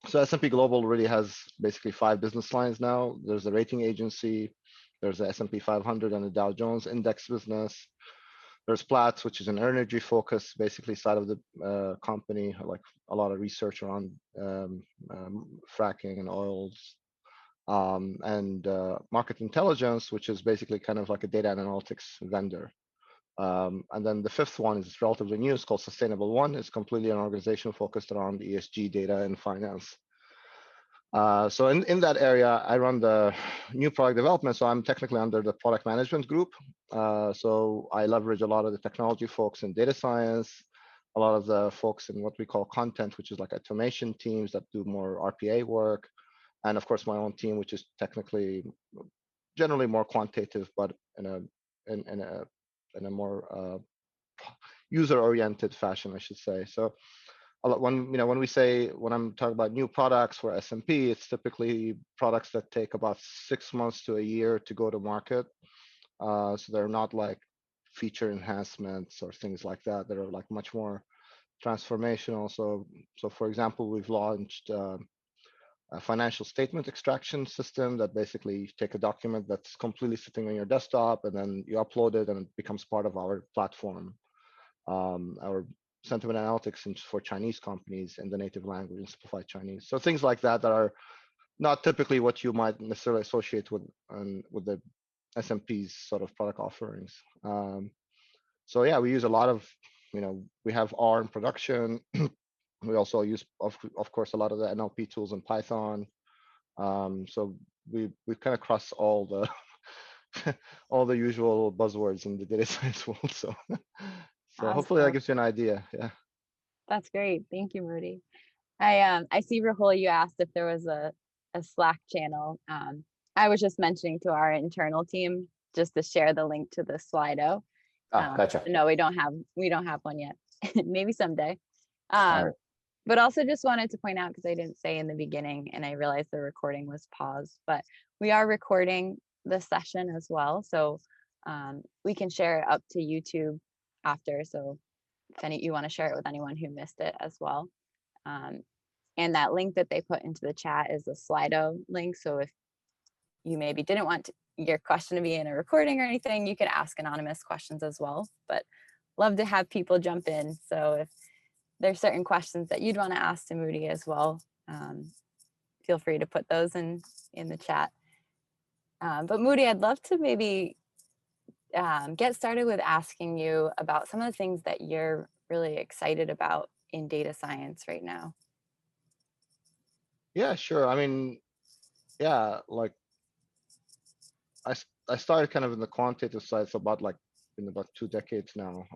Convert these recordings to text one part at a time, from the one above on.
So S&P Global really has basically 5 business lines now. There's a rating agency, there's the S&P 500 and the Dow Jones index business. There's Platts, which is an energy focus, basically side of the company, like a lot of research around fracking and oils. And Market Intelligence, which is basically kind of like a data analytics vendor. And then the fifth one is relatively new. It's called Sustainable One. It's completely an organization focused around ESG data and finance. So in that area, I run the new product development. So I'm technically under the product management group. So I leverage a lot of the technology folks in data science, a lot of the folks in what we call content, which is like automation teams that do more RPA work. And of course, my own team, which is technically generally more quantitative, but in a more user-oriented fashion, I should say. So when I'm talking about new products for S&P, it's typically products that take about 6 months to a year to go to market. So they're not like feature enhancements or things like that. That are like much more transformational. So for example, we've launched a financial statement extraction system that basically you take a document that's completely sitting on your desktop and then you upload it and it becomes part of our platform. Our sentiment analytics for Chinese companies in the native language in simplified Chinese. So things like that are not typically what you might necessarily associate with the S&P's sort of product offerings. So yeah, we use a lot of, we have R in production. We also use, of course, a lot of the NLP tools in Python. So we kind of cross all the all the usual buzzwords in the data science world. So hopefully that gives you an idea. Yeah. That's great. Thank you, Moody. I see, Rahul, you asked if there was a Slack channel. I was just mentioning to our internal team just to share the link to the Slido. Gotcha. No, we don't have one yet. Maybe someday. But also just wanted to point out, because I didn't say in the beginning and I realized the recording was paused, but we are recording the session as well. So we can share it up to YouTube after. So if you want to share it with anyone who missed it as well. And that link that they put into the chat is the Slido link. So if you maybe didn't want your question to be in a recording or anything, you could ask anonymous questions as well. But love to have people jump in. So if there's certain questions that you'd want to ask to Moody as well, feel free to put those in the chat. But Moody, I'd love to maybe get started with asking you about some of the things that you're really excited about in data science right now. Yeah, sure. I mean, yeah, like I started kind of in the quantitative side, so about 2 decades now.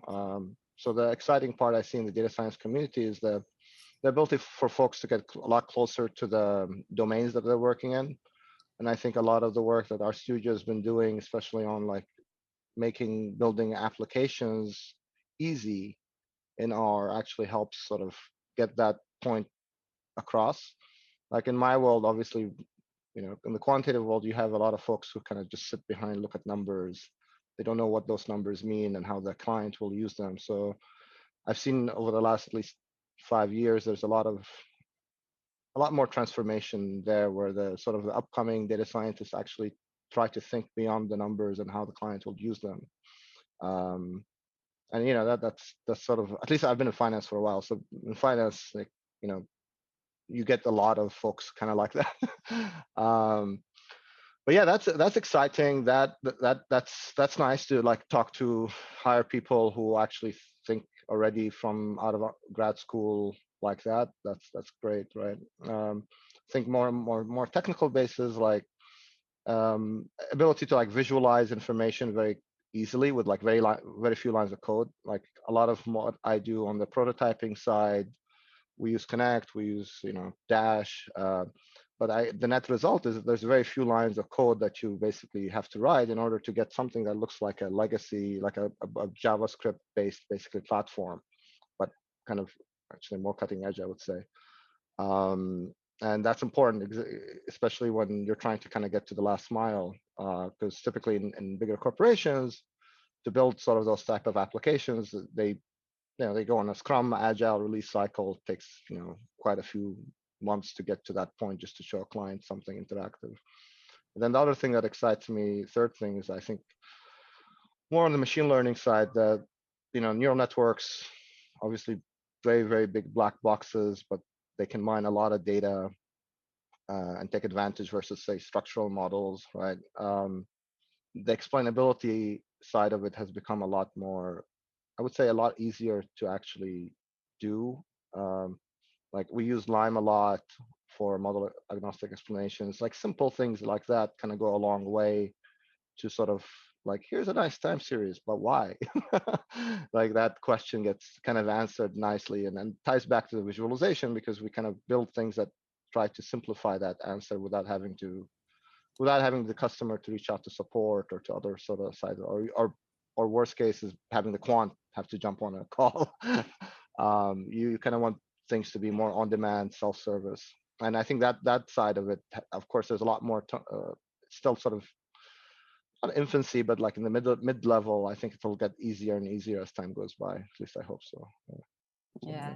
So the exciting part I see in the data science community is the ability for folks to get a lot closer to the domains that they're working in. And I think a lot of the work that our studio has been doing, especially on like building applications easy in R, actually helps sort of get that point across. Like in my world, obviously, in the quantitative world, you have a lot of folks who kind of just sit behind, look at numbers. They don't know what those numbers mean and how the client will use them. So I've seen over the last at least 5 years, there's a lot more transformation there, where the sort of the upcoming data scientists actually try to think beyond the numbers and how the client will use them. And that's sort of, at least I've been in finance for a while. So in finance, like, you get a lot of folks kind of like that. But yeah, that's exciting. That's nice to like talk to hire people who actually think already from out of grad school like that. That's great, right? I think more technical bases, like ability to like visualize information very easily with like very few lines of code. Like a lot of what I do on the prototyping side, we use Connect, we use Dash, but the net result is that there's very few lines of code that you basically have to write in order to get something that looks like a legacy, like a JavaScript-based basically platform, but kind of actually more cutting edge, I would say. And that's important, especially when you're trying to kind of get to the last mile, because typically in bigger corporations, to build sort of those type of applications, they go on a Scrum Agile release cycle. It takes quite a few months to get to that point, just to show a client something interactive. And then the other thing that excites me, third thing, is I think more on the machine learning side, that neural networks, obviously very, very big black boxes, but they can mine a lot of data and take advantage versus, say, structural models, right? The explainability side of it has become a lot more, I would say, a lot easier to actually do. Like we use Lime a lot for model agnostic explanations. Like simple things like that kind of go a long way to sort of like, here's a nice time series, but why? Like that question gets kind of answered nicely, and then ties back to the visualization, because we kind of build things that try to simplify that answer without having the customer to reach out to support or to other sort of sides, or worst case is having the quant have to jump on a call. You kind of want things to be more on demand, self-service, and I think that side of it, of course, there's a lot more still sort of not infancy, but like in the mid level. I think it'll get easier and easier as time goes by. At least I hope so. Yeah.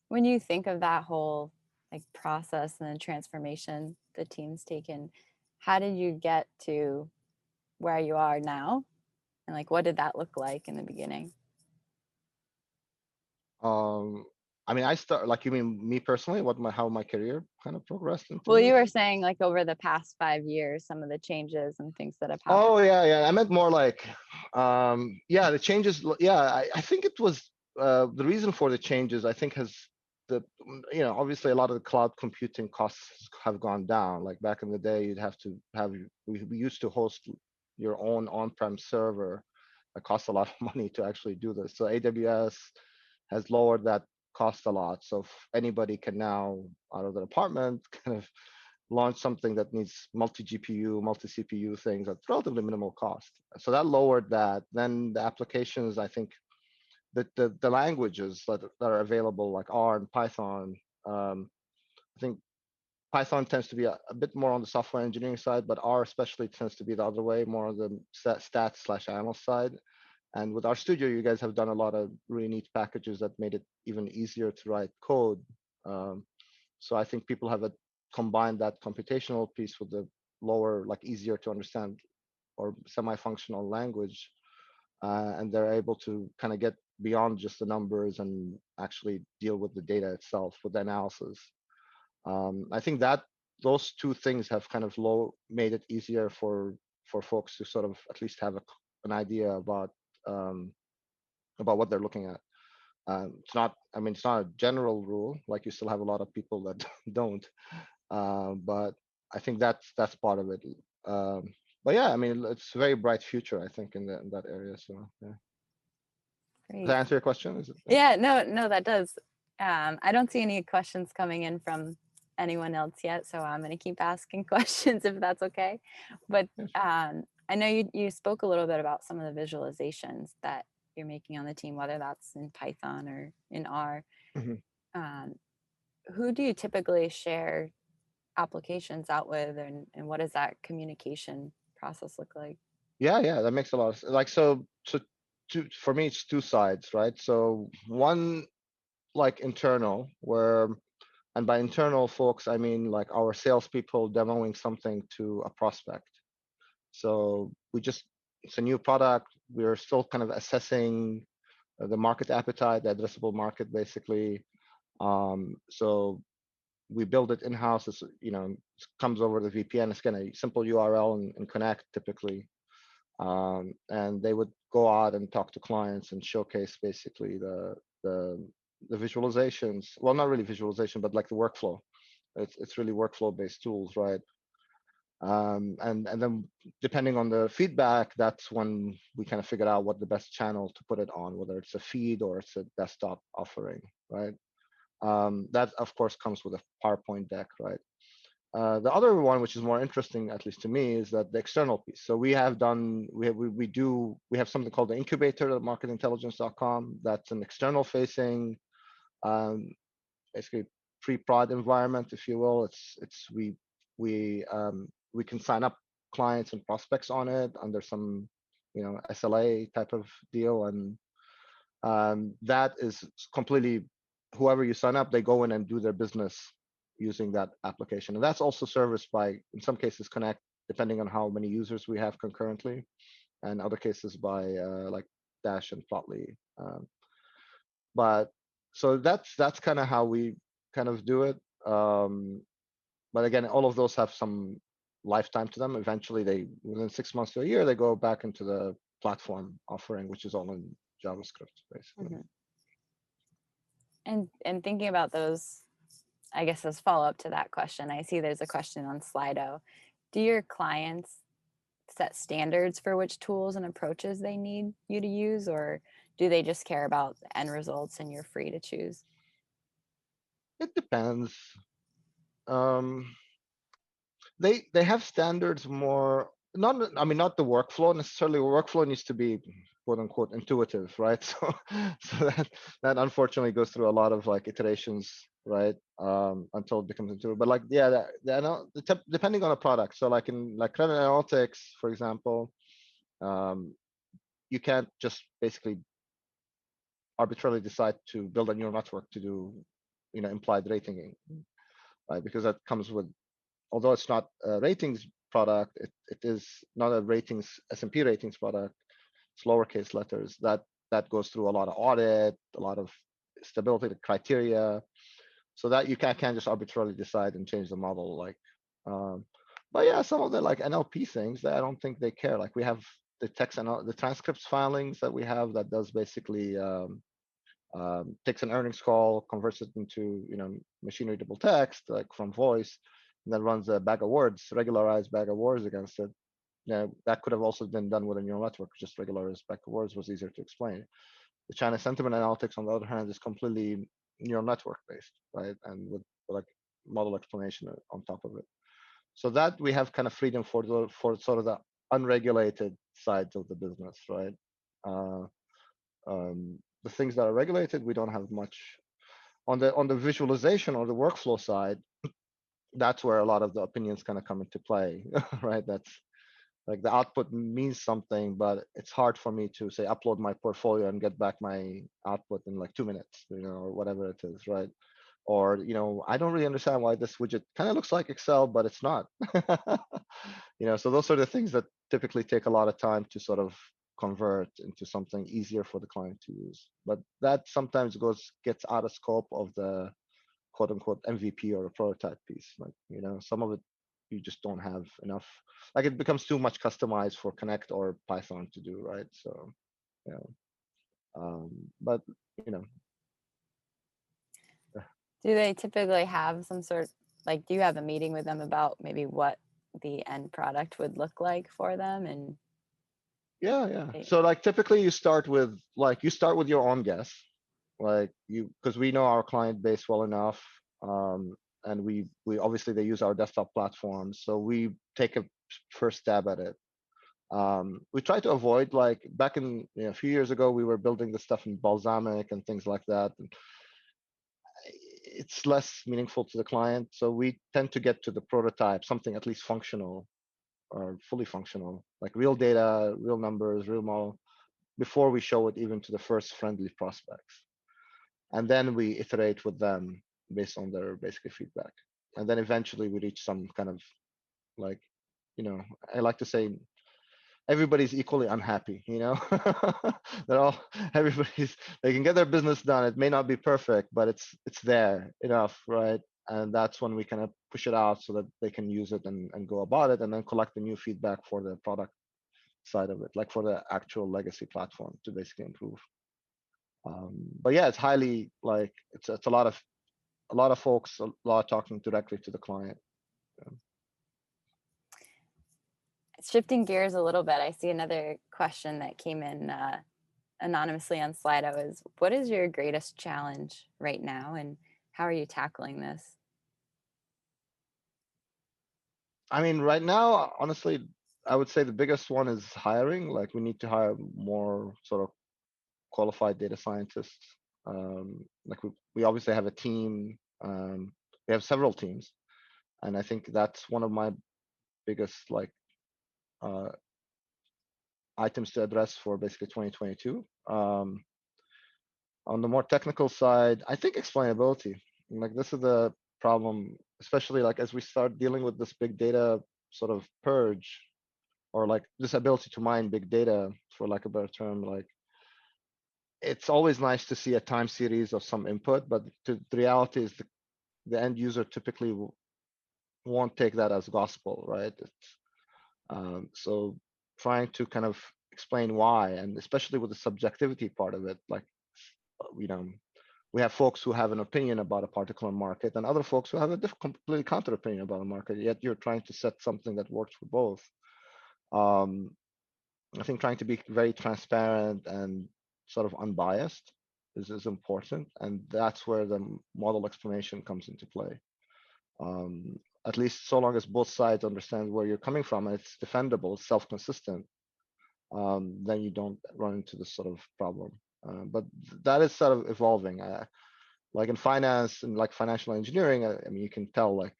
When you think of that whole like process and the transformation the team's taken, how did you get to where you are now? And like, what did that look like in the beginning? I mean, I start, like, you mean me personally, how my career kind of progressed into Well, you this? were saying like over the past 5 years, some of the changes and things that have happened. Oh yeah. I meant more like, yeah, the changes. Yeah, I think it was the reason for the changes. I think has the obviously a lot of the cloud computing costs have gone down. Like back in the day, you'd have to have we used to host your own on-prem server. It costs a lot of money to actually do this. So AWS has lowered that cost a lot. So if anybody can now, out of their apartment, kind of launch something that needs multi-GPU, multi-CPU things at relatively minimal cost. So that lowered that. Then the applications, I think, the languages that are available, like R and Python, I think Python tends to be a bit more on the software engineering side, but R especially tends to be the other way, more on the stats/analyst side. And with RStudio, you guys have done a lot of really neat packages that made it even easier to write code. So I think people have combined that computational piece with the lower, like easier to understand or semi-functional language, and they're able to kind of get beyond just the numbers and actually deal with the data itself with the analysis. I think that those two things have kind of made it easier for folks to sort of at least have an idea about what they're looking at. It's not, I mean, it's not a general rule. Like you still have a lot of people that don't, but I think that's part of it. But yeah, I mean, it's a very bright future, I think, in that area. So yeah. Does Great. that answer your question? Is it? Yeah, no, that does. I don't see any questions coming in from anyone else yet, so I'm going to keep asking questions if that's okay. But I know you spoke a little bit about some of the visualizations that you're making on the team, whether that's in Python or in R. Mm-hmm. Who do you typically share applications out with, and what does that communication process look like? Yeah, that makes a lot of sense. Like, so for me, it's two sides, right? So one, like internal, where, and by internal folks, I mean like our salespeople demoing something to a prospect. So it's a new product. We're still kind of assessing the market appetite, the addressable market, basically. So we build it in-house. It comes over the VPN. It's kind of a simple URL and connect typically. And they would go out and talk to clients and showcase basically the visualizations. Well, not really visualization, but like the workflow. It's really workflow based tools, right? And then depending on the feedback, that's when we kind of figure out what the best channel to put it on, whether it's a feed or it's a desktop offering, right? That of course comes with a PowerPoint deck, right? The other one, which is more interesting, at least to me, is that the external piece. So we have something called the incubator at marketintelligence.com. That's an external facing, basically pre-prod environment, if you will. We can sign up clients and prospects on it under some SLA type of deal, and that is completely, whoever you sign up, they go in and do their business using that application. And that's also serviced by, in some cases, Connect, depending on how many users we have concurrently, and other cases by like Dash and Plotly. But so that's kind of how we kind of do it. But again, all of those have some lifetime to them. Eventually, they within 6 months to a year, they go back into the platform offering, which is all in JavaScript, basically. And thinking about those, I guess as follow up to that question, I see there's a question on Slido. Do your clients set standards for which tools and approaches they need you to use, or do they just care about the end results and you're free to choose? It depends. Um, they have standards more, not, I mean, not the workflow necessarily. Workflow needs to be quote unquote intuitive, right? So that unfortunately goes through a lot of like iterations, right? Until it becomes intuitive. But like, yeah, depending on the product. So like in like credit analytics, for example, you can't just basically arbitrarily decide to build a neural network to do, implied rating, right? Because that comes with, although it's not a ratings product, it is not a ratings S&P ratings product. It's lowercase letters. That goes through a lot of audit, a lot of stability criteria, so that you can't just arbitrarily decide and change the model. Like, but yeah, some of the like NLP things that I don't think they care. Like we have the text and the transcripts filings that we have that does basically takes an earnings call, converts it into machine readable text like from voice, and then runs a bag of words, regularized bag of words against it. That could have also been done with a neural network. Just regularized bag of words was easier to explain. The China sentiment analytics, on the other hand, is completely neural network based, right? And with like model explanation on top of it. So that we have kind of freedom for sort of the unregulated sides of the business, right? Uh, the things that are regulated, we don't have much on the visualization or the workflow side. That's where a lot of the opinions kind of come into play, right? That's like the output means something, but it's hard for me to say upload my portfolio and get back my output in like 2 minutes, or whatever it is, right? Or I don't really understand why this widget kind of looks like Excel, but it's not. So those are the things that typically take a lot of time to sort of convert into something easier for the client to use. But that sometimes gets out of scope of the quote unquote MVP or a prototype piece. Like, some of it you just don't have enough. Like it becomes too much customized for Connect or Python to do, right? So, yeah. But you know, Do they typically have some sort, like, do you have a meeting with them about maybe what the end product would look like for them? And yeah. So like typically you start with your own guess, like because we know our client base well enough, and we obviously they use our desktop platform, so we take a first stab at it. We try to avoid, like back in a few years ago, we were building the stuff in Balsamic and things like that. And it's less meaningful to the client, so we tend to get to the prototype, something at least functional or fully functional, like real data, real numbers, real model, before we show it even to the first friendly prospects. And then we iterate with them based on their basically feedback. And then eventually we reach some kind of like, I like to say everybody's equally unhappy, they're all everybody's they can get their business done. It may not be perfect, but it's there enough, right? And that's when we kind of push it out so that they can use it and go about it, and then collect the new feedback for the product side of it, like for the actual legacy platform to basically improve. But yeah, it's highly like it's a lot of folks, a lot talking directly to the client. shifting gears a little bit, I see another question that came in anonymously on Slido is, what is your greatest challenge right now and how are you tackling this? I mean, right now, honestly, I would say the biggest one is hiring. Like we need to hire more sort of qualified data scientists. Like we obviously have a team. We have several teams, and I think that's one of my biggest like uh, items to address for basically 2022. On the more technical side, I think explainability. Like this is the problem, especially like as we start dealing with this big data sort of purge, or like this ability to mine big data, for lack of a better term. Like, it's always nice to see a time series of some input, but the reality is the end user typically won't take that as gospel, right? So trying to kind of explain why, and especially with the subjectivity part of it, like, you know, we have folks who have an opinion about a particular market and other folks who have a completely counter opinion about a market, yet you're trying to set something that works for both. I think trying to be very transparent and sort of unbiased is important, and that's where the model explanation comes into play. At least so long as both sides understand where you're coming from and it's defendable, self-consistent, then you don't run into this sort of problem. But that is sort of evolving. Like in finance and like financial engineering, I mean, you can tell like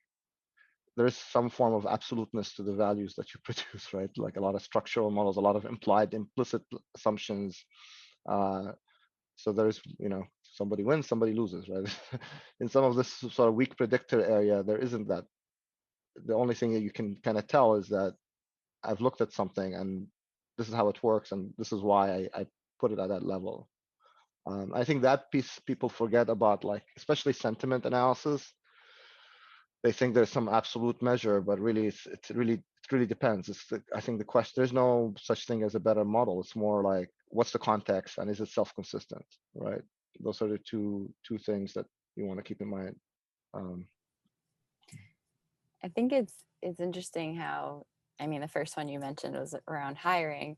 there is some form of absoluteness to the values that you produce, right? Like a lot of structural models, a lot of implied, implicit assumptions. So there's, somebody wins, somebody loses, right? In some of this sort of weak predictor area, there isn't that. The only thing that you can kind of tell is that I've looked at something and this is how it works, and this is why I put it at that level. I think that piece people forget about, like especially sentiment analysis. They think there's some absolute measure, but really, it really depends. I think the question, there's no such thing as a better model. It's more like, what's the context and is it self-consistent, right? Those are the two things that you want to keep in mind. I think it's interesting how, I mean, the first one you mentioned was around hiring,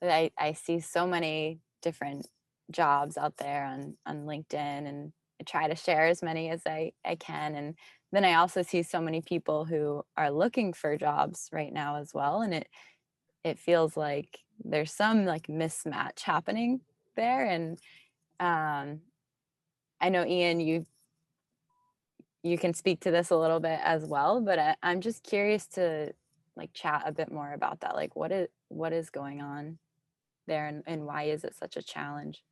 but I see so many different jobs out there on LinkedIn, and I try to share as many as I can. And then I also see so many people who are looking for jobs right now as well. And it feels like there's some like mismatch happening there. And I know, Ian, you can speak to this a little bit as well, but I'm just curious to like chat a bit more about that. Like what is going on there, and why is it such a challenge?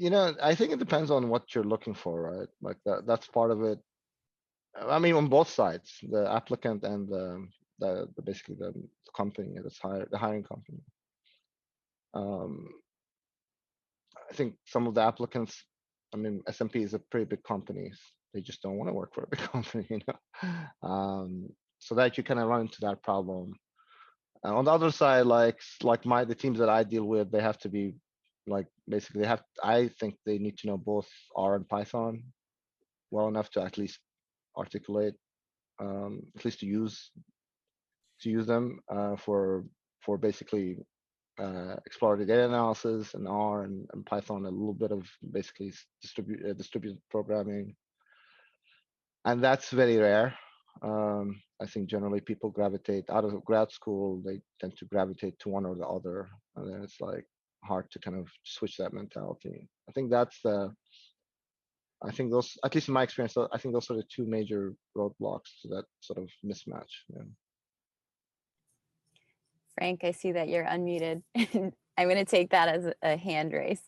I think it depends on what you're looking for, right? Like that's part of it. I mean, on both sides, the applicant and the basically the company that's the hiring company. I think some of the applicants, I mean, S&P is a pretty big company. They just don't want to work for a big company, so that you kind of run into that problem. On the other side, like the teams that I deal with, they have to be like basically I think they need to know both R and Python well enough to at least articulate, at least to use them for basically exploratory data analysis and R and Python, a little bit of basically distributed programming, and that's very rare. I think generally people gravitate out of grad school, they tend to gravitate to one or the other, and then it's like hard to kind of switch that mentality. I think those, at least in my experience, I think those are the two major roadblocks to that sort of mismatch. Yeah. Frank, I see that you're unmuted. I'm going to take that as a hand raise.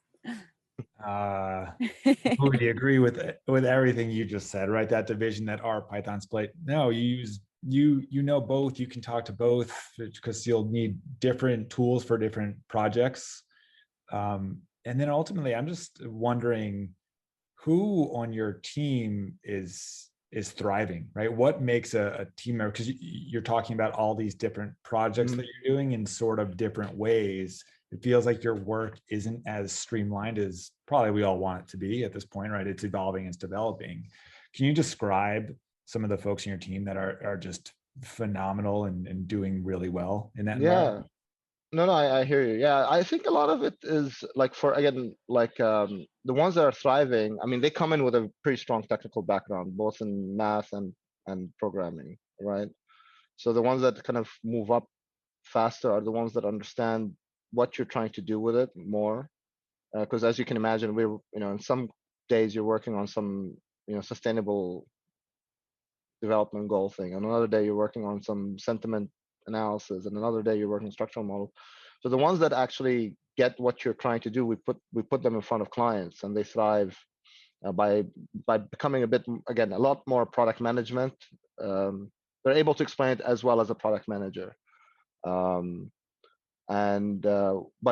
Moody, agree with everything you just said, right? That division, that R Python split. No, you know both. You can talk to both because you'll need different tools for different projects. And then ultimately, I'm just wondering who on your team is thriving, right? What makes a team member, because you're talking about all these different projects that you're doing in sort of different ways. It feels like your work isn't as streamlined as probably we all want it to be at this point, right? It's evolving, it's developing. Can you describe some of the folks in your team that are just phenomenal and doing really well in that environment? No, I hear you. Yeah, I think a lot of it is like, for again, like the ones that are thriving, I mean, they come in with a pretty strong technical background, both in math and programming, right? So the ones that kind of move up faster are the ones that understand what you're trying to do with it more. Because as you can imagine, in some days you're working on some, sustainable development goal thing. And another day you're working on some sentiment analysis, and another day you're working structural model. So the ones that actually get what you're trying to do, we put them in front of clients, and they thrive by becoming a bit, again, a lot more product management. They're able to explain it as well as a product manager. But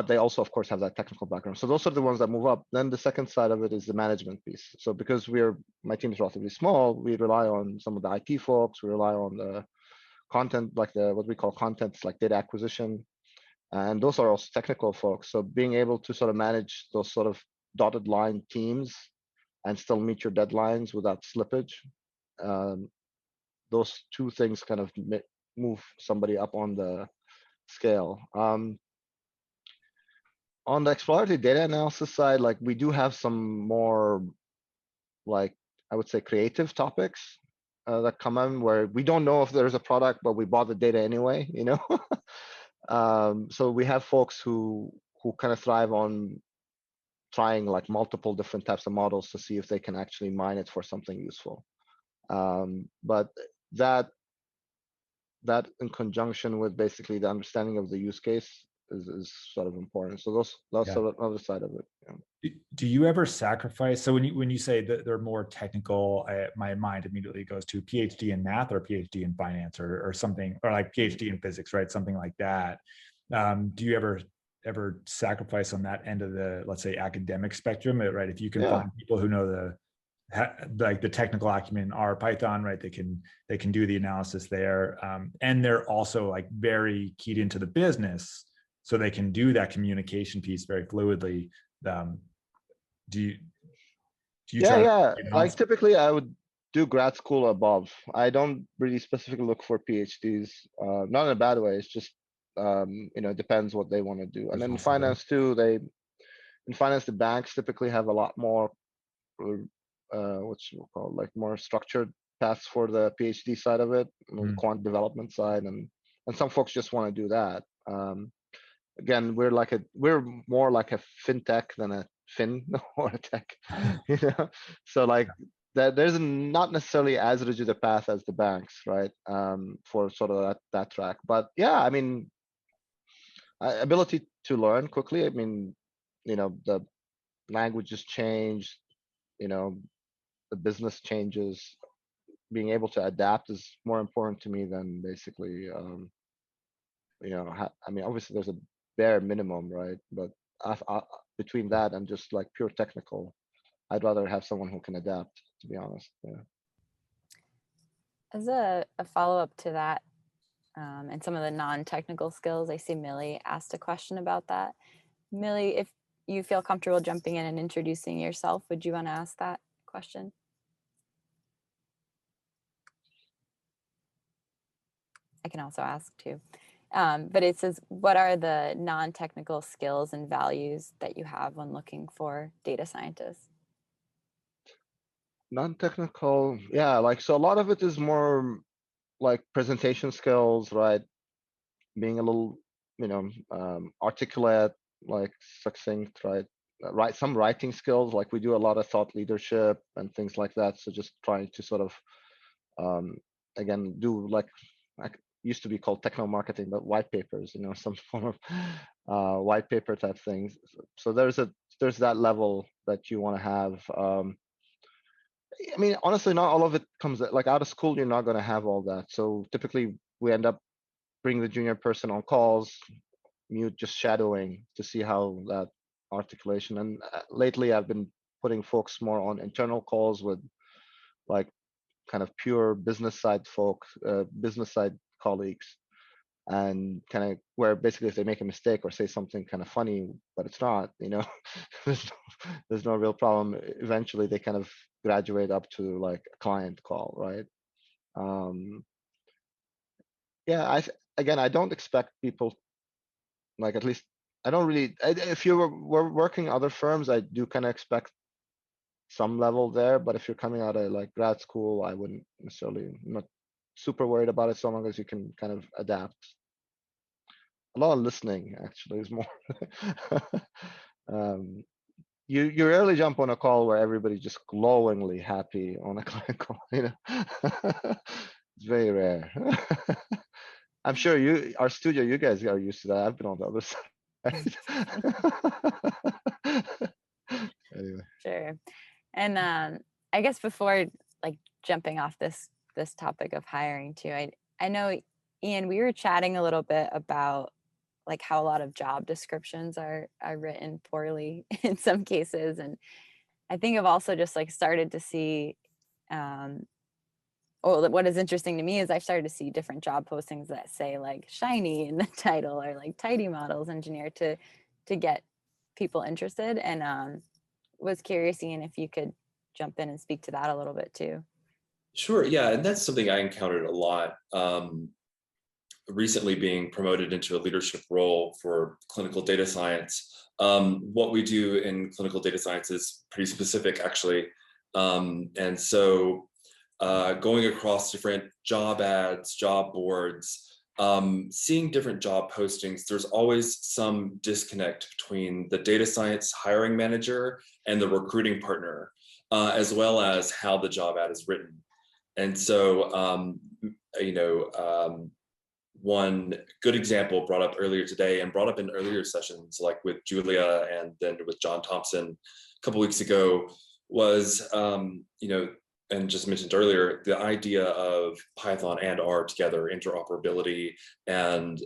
they also, of course, have that technical background. So those are the ones that move up. Then the second side of it is the management piece. So because my team is relatively small, we rely on some of the IT folks. We rely on the content, like what we call contents, like data acquisition. And those are also technical folks. So being able to sort of manage those sort of dotted line teams and still meet your deadlines without slippage. Those two things kind of move somebody up on the scale. On the exploratory data analysis side, like we do have some more, like I would say, creative topics that come in where we don't know if there's a product, but we bought the data anyway, you know. So we have folks who kind of thrive on trying like multiple different types of models to see if they can actually mine it for something useful. But that in conjunction with basically the understanding of the use case is sort of important. So that's sort of the other side of it. Yeah. Do you ever sacrifice? So when you say that they're more technical, my mind immediately goes to PhD in math or PhD in finance or something, or like PhD in physics, right? Something like that. Do you ever sacrifice on that end of the, let's say, academic spectrum, right? If you can find people who know like the technical acumen in R, Python, right? They can do the analysis there, and they're also like very keyed into the business, so they can do that communication piece very fluidly. Do you Yeah. Like typically, I would do grad school above. I don't really specifically look for PhDs. Not in a bad way. It's just it depends what they want to do. And then in finance too, in finance the banks typically have a lot more what's called like more structured paths for the PhD side of it, quant development side, and some folks just want to do that. Again, we're more like a fintech than a fin or a tech, you know. So like there's not necessarily as rigid a path as the banks, right? For sort of that track. But yeah, I mean, ability to learn quickly. I mean, the languages change, the business changes. Being able to adapt is more important to me than basically, I mean, obviously there's a bare minimum, right? But between that and just like pure technical, I'd rather have someone who can adapt, to be honest. Yeah. As a follow-up to that, and some of the non-technical skills, I see Millie asked a question about that. Millie, if you feel comfortable jumping in and introducing yourself, would you want to ask that question? I can also ask too. But it says, what are the non-technical skills and values that you have when looking for data scientists? Non-technical, yeah, like, so a lot of it is more like presentation skills, right? Being a little, articulate, like succinct, right? Some writing skills, like we do a lot of thought leadership and things like that. So just trying to sort of, again, do like used to be called techno marketing, but white papers, some form of white paper type things. So there's that level that you want to have. I mean, honestly, not all of it comes like out of school. You're not going to have all that. So typically, we end up bringing the junior person on calls, mute, just shadowing to see how that articulation. And lately, I've been putting folks more on internal calls with like kind of pure business side folk, business side colleagues, and kind of where basically if they make a mistake or say something kind of funny, but it's not, there's no real problem. Eventually, they kind of graduate up to like a client call, right? Yeah, again, I don't expect people, like, at least I don't really, if you were working other firms, I do kind of expect some level there, but if you're coming out of like grad school, I wouldn't necessarily, I'm not super worried about it so long as you can kind of adapt. A lot of listening actually is more. You rarely jump on a call where everybody's just glowingly happy on a client call, It's very rare. I'm sure our studio, you guys are used to that. I've been on the other side. Anyway. Sure. And I guess before like jumping off this topic of hiring too, I know, Ian, we were chatting a little bit about like how a lot of job descriptions are written poorly in some cases, and I think I've also just like started to see, well, what is interesting to me is I've started to see different job postings that say like shiny in the title or like tidy models engineer to get people interested, and was curious, Ian, if you could jump in and speak to that a little bit too. Sure, yeah, and that's something I encountered a lot. Recently being promoted into a leadership role for clinical data science. What we do in clinical data science is pretty specific, actually. And so going across different job ads, job boards, seeing different job postings, there's always some disconnect between the data science hiring manager and the recruiting partner, as well as how the job ad is written. And so, one good example brought up earlier today and brought up in earlier sessions, like with Julia and then with John Thompson a couple weeks ago, was, and just mentioned earlier, the idea of Python and R together, interoperability, and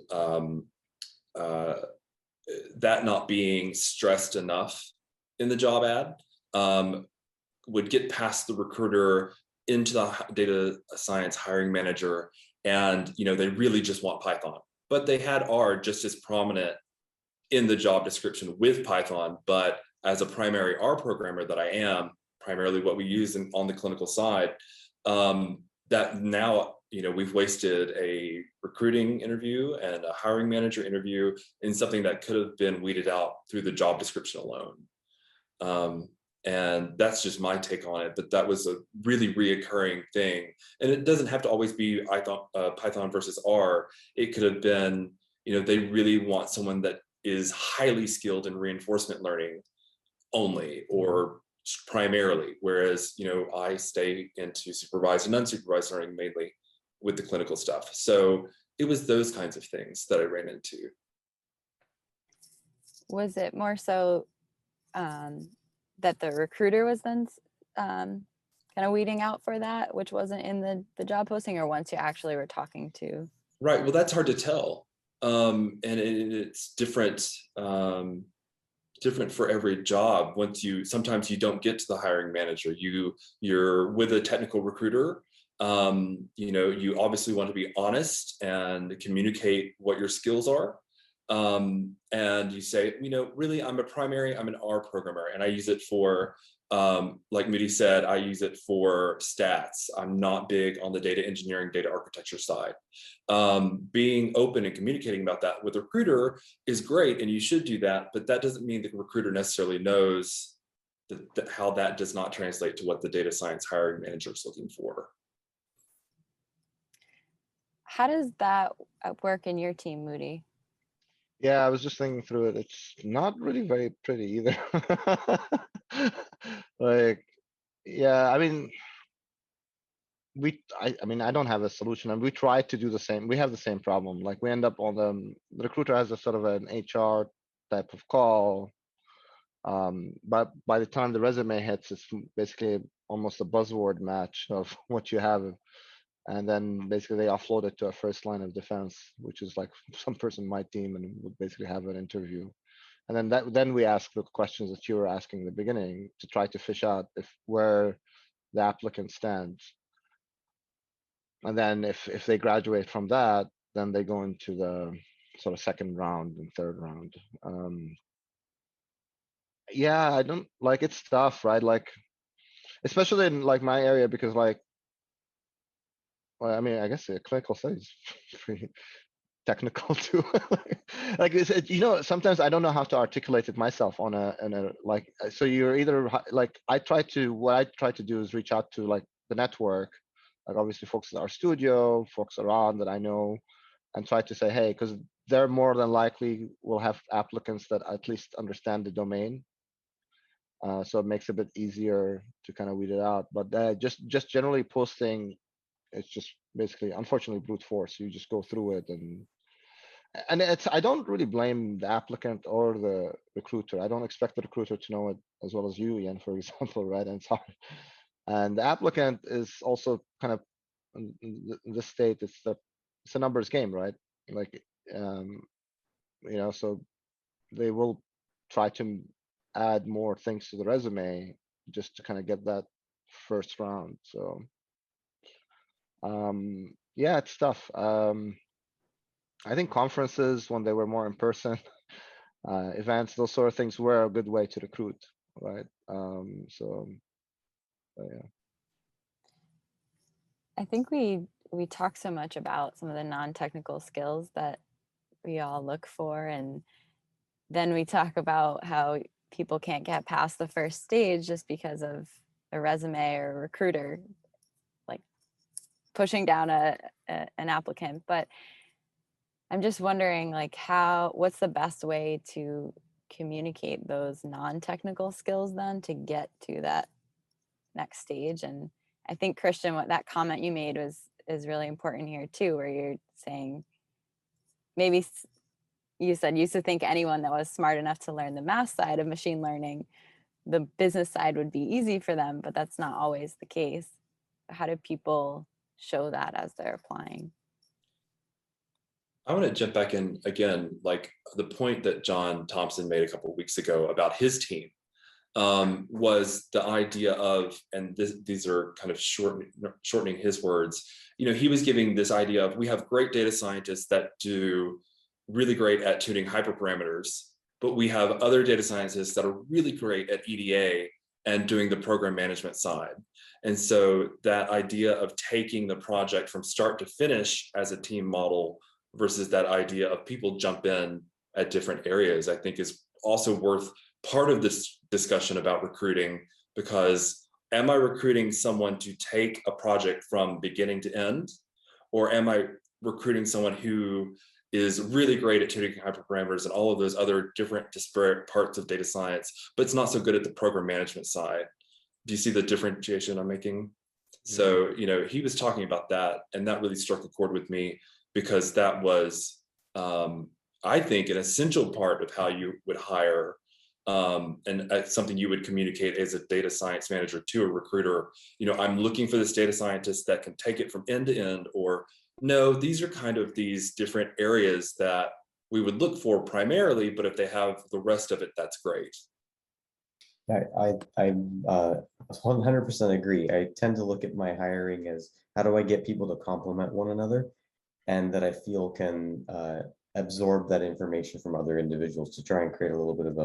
that not being stressed enough in the job ad, would get past the recruiter into the data science hiring manager, and they really just want Python, but they had R just as prominent in the job description with Python. But as a primary R programmer that I am, primarily what we use on the clinical side, that now we've wasted a recruiting interview and a hiring manager interview in something that could have been weeded out through the job description alone. And that's just my take on it, but that was a really reoccurring thing. And it doesn't have to always be Python versus R. It could have been, they really want someone that is highly skilled in reinforcement learning only or primarily, whereas, I stay into supervised and unsupervised learning mainly with the clinical stuff. So it was those kinds of things that I ran into. Was it more so that the recruiter was then kind of weeding out for that, which wasn't in the job posting, or once you actually were talking to? Right, well, that's hard to tell. And it's different, different for every job. Sometimes you don't get to the hiring manager, you're with a technical recruiter. You obviously want to be honest and communicate what your skills are. And you say, really, I'm an R programmer, and I use it for, like Moody said, I use it for stats. I'm not big on the data engineering, data architecture side. Being open and communicating about that with a recruiter is great, and you should do that, but that doesn't mean the recruiter necessarily knows how that does not translate to what the data science hiring manager is looking for. How does that work in your team, Moody? Yeah, I was just thinking through it. It's not really very pretty either. Like, yeah, I mean, I don't have a solution, and we try to do the same. We have the same problem. Like, we end up on the recruiter has a sort of an HR type of call. But by the time the resume hits, it's basically almost a buzzword match of what you have. And then basically they offload it to a first line of defense, which is like some person in my team, and would basically have an interview. And then we ask the questions that you were asking in the beginning to try to fish out where the applicant stands. And then if they graduate from that, then they go into the sort of second round and third round. Yeah, I don't like, it's tough, right? Like, especially in like my area, because like, well, I mean, I guess the clinical studies pretty technical too. Like, sometimes I don't know how to articulate it myself on a like, so you're either like, what I try to do is reach out to like the network, like obviously folks at our studio, folks around that I know, and try to say, hey, because they're more than likely will have applicants that at least understand the domain. So it makes it a bit easier to kind of weed it out. But just generally posting, it's just basically, unfortunately, brute force. You just go through it, and and I don't really blame the applicant or the recruiter. I don't expect the recruiter to know it as well as you, Ian, for example, right? And it's hard. And the applicant is also kind of in this state. It's a numbers game, right? Like, so they will try to add more things to the resume just to kind of get that first round. So, yeah, it's tough. I think conferences, when they were more in person, events, those sort of things were a good way to recruit, right? So yeah. I think we talk so much about some of the non-technical skills that we all look for, and then we talk about how people can't get past the first stage just because of a resume or a recruiter like pushing down an applicant. But I'm just wondering, like, what's the best way to communicate those non-technical skills then to get to that next stage? And I think, Christian, what that comment you made is really important here too, where you're saying maybe you said you used to think anyone that was smart enough to learn the math side of machine learning, the business side would be easy for them, but that's not always the case. How do people show that as they're applying? I want to jump back in again, like the point that John Thompson made a couple of weeks ago about his team was the idea of, and these are kind of shortening his words. He was giving this idea of, we have great data scientists that do really great at tuning hyperparameters, but we have other data scientists that are really great at EDA and doing the program management side. And so that idea of taking the project from start to finish as a team model versus that idea of people jump in at different areas, I think is also worth part of this discussion about recruiting, because am I recruiting someone to take a project from beginning to end, or am I recruiting someone who is really great at tuning hyperparameters and all of those other different disparate parts of data science, but it's not so good at the program management side? Do you see the differentiation I'm making? So, he was talking about that, and that really struck a chord with me, because that was, I think, an essential part of how you would hire, and something you would communicate as a data science manager to a recruiter. I'm looking for this data scientist that can take it from end to end, or no, these are kind of these different areas that we would look for primarily, but if they have the rest of it, that's great. I 100% agree. I tend to look at my hiring as, how do I get people to complement one another, and that I feel can absorb that information from other individuals to try and create a little bit of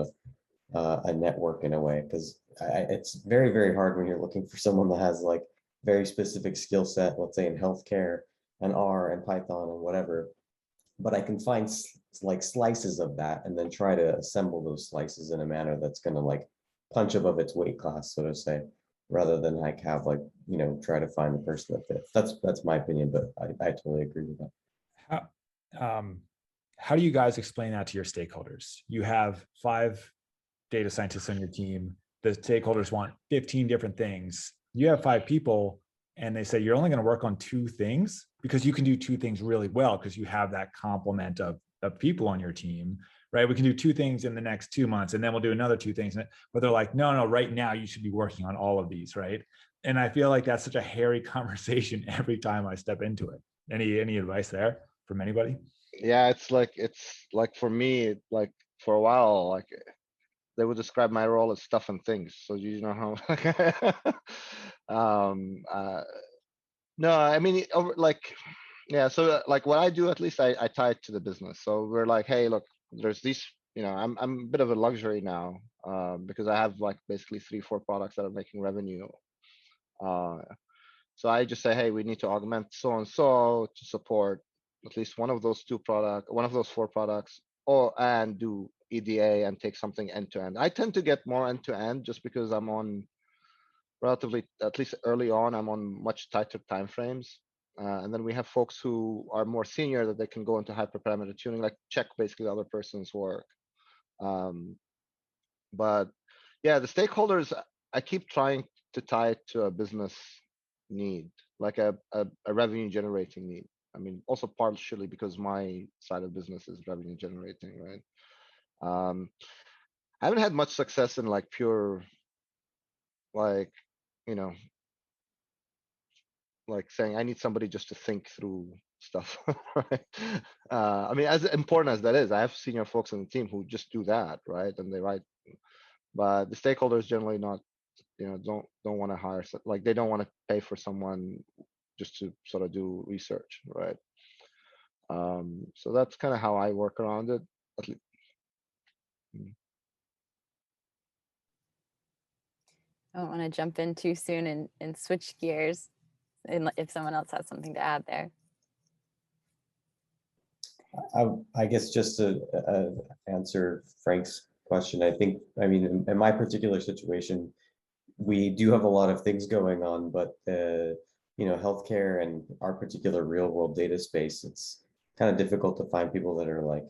a network in a way, because it's very, very hard when you're looking for someone that has like very specific skill set, let's say in healthcare and R and Python and whatever, but I can find like slices of that and then try to assemble those slices in a manner that's going to like punch above its weight class, so to say, rather than like have like, try to find the person that fits. That's my opinion, but I totally agree with that. How do you guys explain that to your stakeholders? You have 5 data scientists on your team. The stakeholders want 15 different things. You have 5 people and they say you're only going to work on 2 things because you can do 2 things really well because you have that complement of people on your team, right? We can do 2 things in the next 2 months and then we'll do another 2 things. But they're like, no, right now you should be working on all of these, right? And I feel like that's such a hairy conversation every time I step into it. Any advice there from anybody? Yeah, it's like for me, like for a while, like they would describe my role as stuff and things. So you know how no, I mean, yeah, so like what I do, at least I tie it to the business. So we're like, hey, look, there's these, I'm a bit of a luxury now, because I have like basically 3-4 products that are making revenue. So I just say, hey, we need to augment so and so to support at least one of those 4 products, and do EDA and take something end to end. I tend to get more end to end just because I'm on relatively, at least early on, I'm on much tighter timeframes. And then we have folks who are more senior that they can go into hyperparameter tuning, like check basically the other person's work. But yeah, the stakeholders, I keep trying to tie it to a business need, like a revenue generating need. I mean, also partially because my side of business is revenue generating, right? I haven't had much success in like pure, like, you know, like saying I need somebody just to think through stuff, right? I mean, as important as that is, I have senior folks on the team who just do that, right? And they write, but the stakeholders generally not, don't want to hire, like they don't want to pay for someone just to sort of do research, right? So that's kind of how I work around it. At least. I don't want to jump in too soon and switch gears if someone else has something to add there. I guess just to answer Frank's question, I think, I mean, in my particular situation, we do have a lot of things going on, but healthcare and our particular real world data space, it's kind of difficult to find people that are like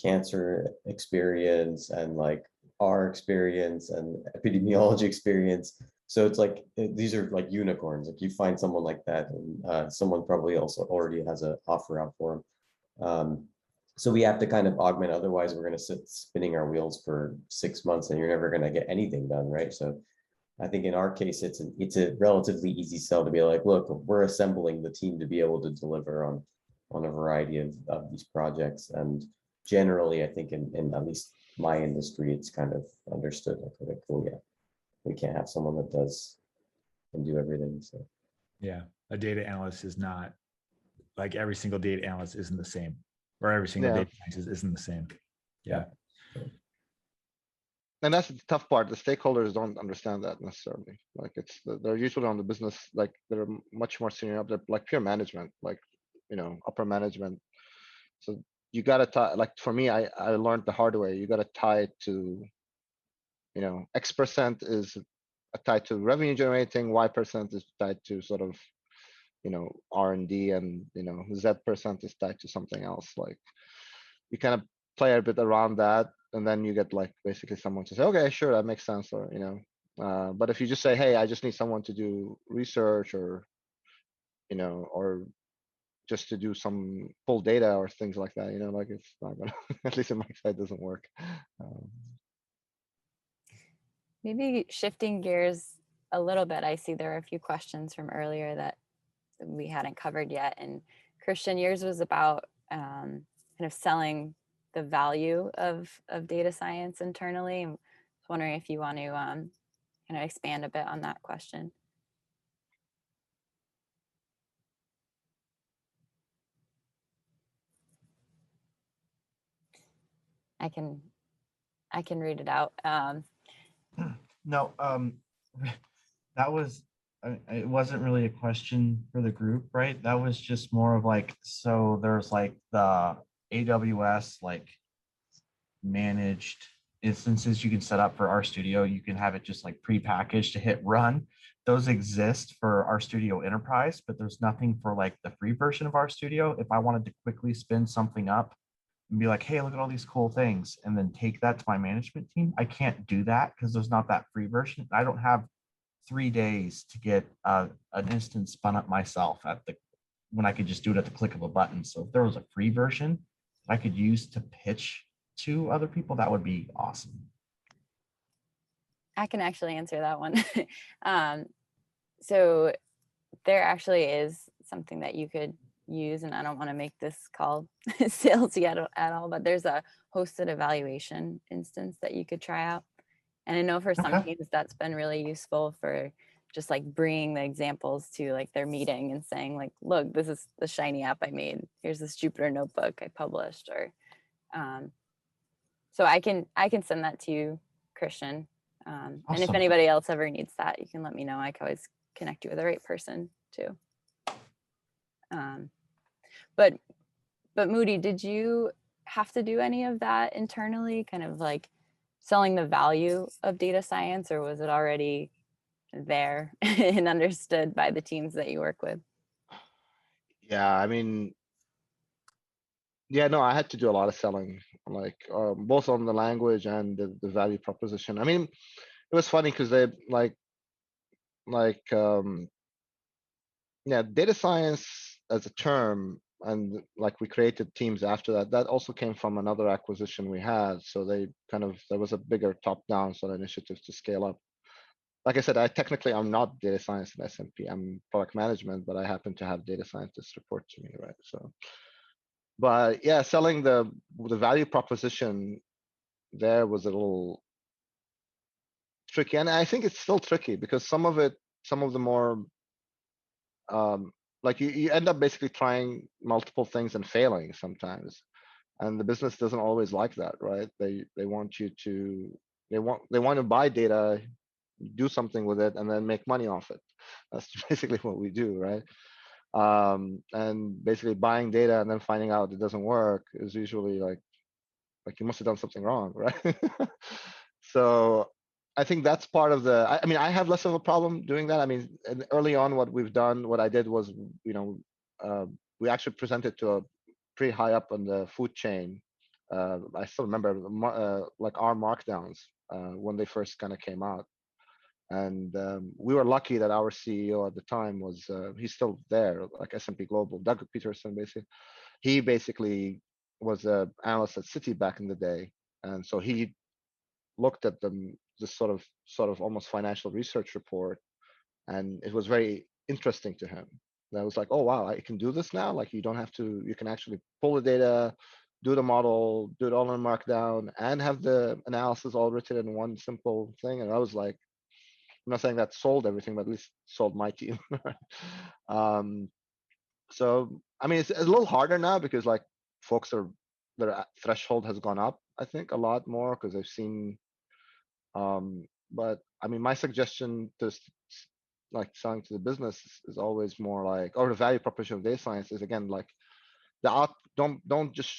cancer experience and like our experience and epidemiology experience. So it's like these are like unicorns. Like you find someone like that, and someone probably also already has an offer out for them. So we have to kind of augment. Otherwise, we're going to sit spinning our wheels for 6 months, and you're never going to get anything done, right? So I think in our case, it's a relatively easy sell to be like, look, we're assembling the team to be able to deliver on a variety of these projects. And generally, I think in at least my industry, it's kind of understood. Like, okay, cool, yeah, we can't have someone that can do everything. So Yeah, a data analyst is not like every single data analyst isn't the same, or every single Yeah. data scientist isn't the same. Yeah. And that's the tough part. The stakeholders don't understand that necessarily. Like they're usually on the business, like they're much more senior up. They're like pure management, like, upper management. So you gotta tie, like for me, I learned the hard way. You gotta tie it to, X% is tied to revenue generating, Y% is tied to sort of, R&D, and Z% is tied to something else. Like you kind of play a bit around that, and then you get like basically someone to say, okay, sure, that makes sense, or but if you just say, hey, I just need someone to do research, or or just to do some pull data or things like that, like it's not gonna at least in my side doesn't work. Maybe shifting gears a little bit, I see there are a few questions from earlier that we hadn't covered yet. And Christian, yours was about kind of selling the value of data science internally. I was wondering if you want to kind of expand a bit on that question. I can read it out. No, that was, it wasn't really a question for the group, right? That was just more of like, so there's like the AWS like managed instances you can set up for RStudio. You can have it just like pre-packaged to hit run. Those exist for RStudio Enterprise, but there's nothing for like the free version of RStudio. If I wanted to quickly spin something up and be like, hey, look at all these cool things, and then take that to my management team, I can't do that because there's not that free version. I don't have 3 days to get an instance spun up myself when I could just do it at the click of a button. So if there was a free version I could use to pitch to other people, that would be awesome. I can actually answer that one. So there actually is something that you could use, and I don't want to make this call sales yet at all, but there's a hosted evaluation instance that you could try out. And I know for some teams that's been really useful for just like bringing the examples to like their meeting and saying like, look, this is the shiny app I made. Here's this Jupyter notebook I published, or so I can send that to you, Christian. And if anybody else ever needs that, you can let me know. I can always connect you with the right person too. But Moody, did you have to do any of that internally, kind of like selling the value of data science, or was it already there and understood by the teams that you work with? Yeah, I mean, yeah, no, I had to do a lot of selling, like both on the language and the value proposition. I mean, it was funny because they yeah, data science as a term, and like we created teams after that. That also came from another acquisition we had. So they kind of, there was a bigger top-down sort of initiative to scale up. Like I said, I'm not data science in S&P. I'm product management, but I happen to have data scientists report to me, right? So, but yeah, selling the value proposition there was a little tricky, and I think it's still tricky because some of the more like you end up basically trying multiple things and failing sometimes, and the business doesn't always like that, right? They want you to, they want to buy data, do something with it, and then make money off it. That's basically what we do, right? And basically buying data and then finding out it doesn't work is usually like you must have done something wrong, right? So I think that's part of the, I mean, I have less of a problem doing that. I mean, early on, what I did was, we actually presented to a pretty high up on the food chain. I still remember like our markdowns when they first kind of came out. And we were lucky that our CEO at the time was, he's still there, like S&P Global, Doug Peterson, basically. He basically was an analyst at Citi back in the day. And so he looked at this sort of almost financial research report, and it was very interesting to him. And I was like, oh wow, I can do this now. Like you don't have to, you can actually pull the data, do the model, do it all in Markdown, and have the analysis all written in one simple thing. And I was like, I'm not saying that sold everything, but at least sold my team. So I mean, it's a little harder now because like folks their threshold has gone up, I think, a lot more because they've seen. But I mean, my suggestion to like selling to the business is always more like, or the value proposition of data science is again like don't just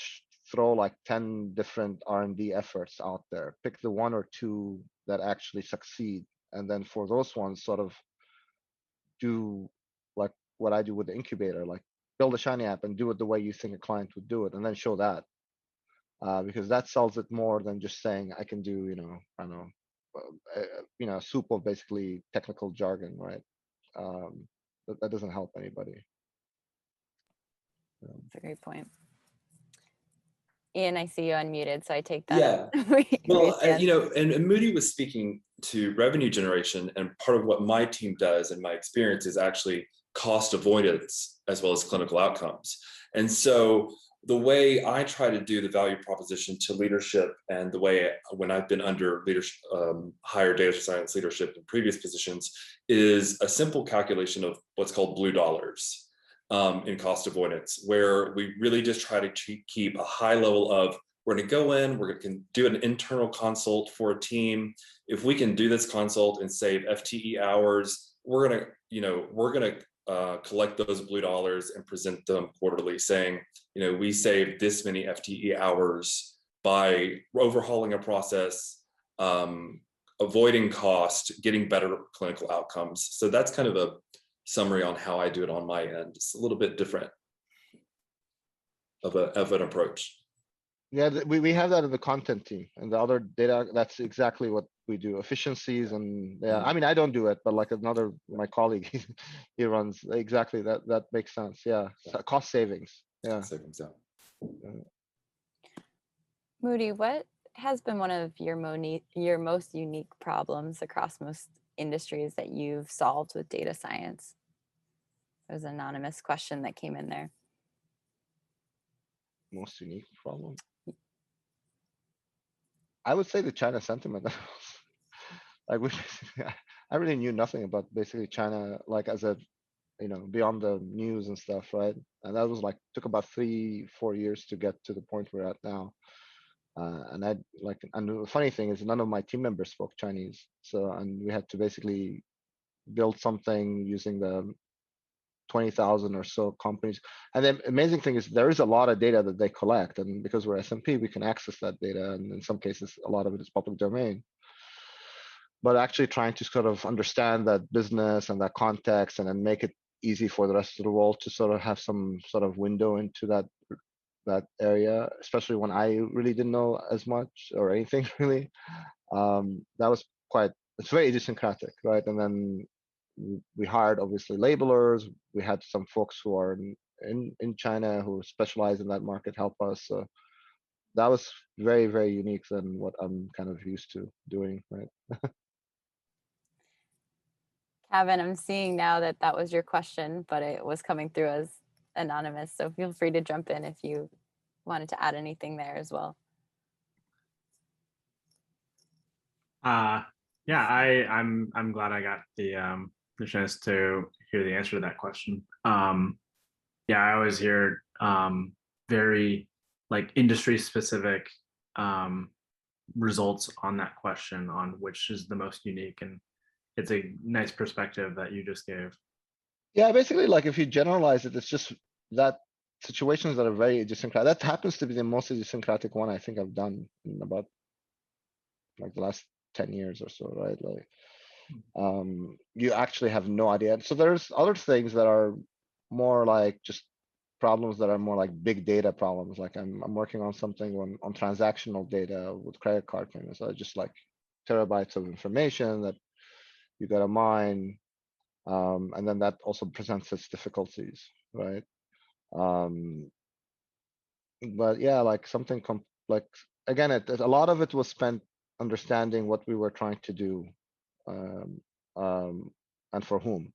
throw like 10 different R&D efforts out there. Pick the one or two that actually succeed, and then for those ones, sort of do like what I do with the incubator, like build a shiny app and do it the way you think a client would do it, and then show that. Because that sells it more than just saying I can do, I don't know, soup of basically technical jargon, right? That doesn't help anybody. That's a great point. Ian, I see you unmuted, so I take that. Yeah. Well, and Moody was speaking to revenue generation, and part of what my team does in my experience is actually cost avoidance as well as clinical outcomes. And so the way I try to do the value proposition to leadership, and the way when I've been under leadership, higher data science leadership in previous positions, is a simple calculation of what's called blue dollars in cost avoidance, where we really just try to keep a high level of, we're going to go in, we're going to do an internal consult for a team. If we can do this consult and save FTE hours, we're going to collect those blue dollars and present them quarterly, saying, we saved this many FTE hours by overhauling a process, avoiding cost, getting better clinical outcomes. So that's kind of a summary on how I do it on my end. It's a little bit different of an approach. Yeah, we have that in the content team and the other data. That's exactly what we do. Efficiencies and yeah, I mean, I don't do it, but like my colleague, he runs exactly that. That makes sense. Yeah, cost savings. Yeah. Savings, yeah. Moody, what has been one of your most unique problems across most industries that you've solved with data science? There's an anonymous question that came in there. Most unique problem? I would say the China sentiment. Like I really knew nothing about basically China, like as a, beyond the news and stuff, right? And that was like, took about 3-4 years to get to the point we're at now. And the funny thing is none of my team members spoke Chinese. So, and we had to basically build something using the 20,000 or so companies. And the amazing thing is there is a lot of data that they collect. And because we're S&P, we can access that data. And in some cases, a lot of it is public domain. But actually trying to sort of understand that business and that context and then make it easy for the rest of the world to sort of have some sort of window into that area, especially when I really didn't know as much or anything really. That was it's very idiosyncratic, right? And then we hired obviously labelers. We had some folks who are in China who specialize in that market help us. So that was very, very unique than what I'm kind of used to doing, right? Kevin, I'm seeing now that that was your question, but it was coming through as anonymous. So feel free to jump in if you wanted to add anything there as well. Yeah, I'm glad I got the chance to hear the answer to that question. Yeah, I always hear very like industry specific results on that question on which is the most unique, and it's a nice perspective that you just gave. Yeah, basically, like if you generalize it, it's just that situations that are very idiosyncratic. That happens to be the most idiosyncratic one I think I've done in about like the last 10 years or so, right? Like, you actually have no idea. So there's other things that are more like just problems that are more like big data problems. Like I'm working on something on transactional data with credit card payments. So just like terabytes of information that you gotta mine. And then that also presents its difficulties, right? But yeah, like something like again, a lot of it was spent understanding what we were trying to do, and for whom.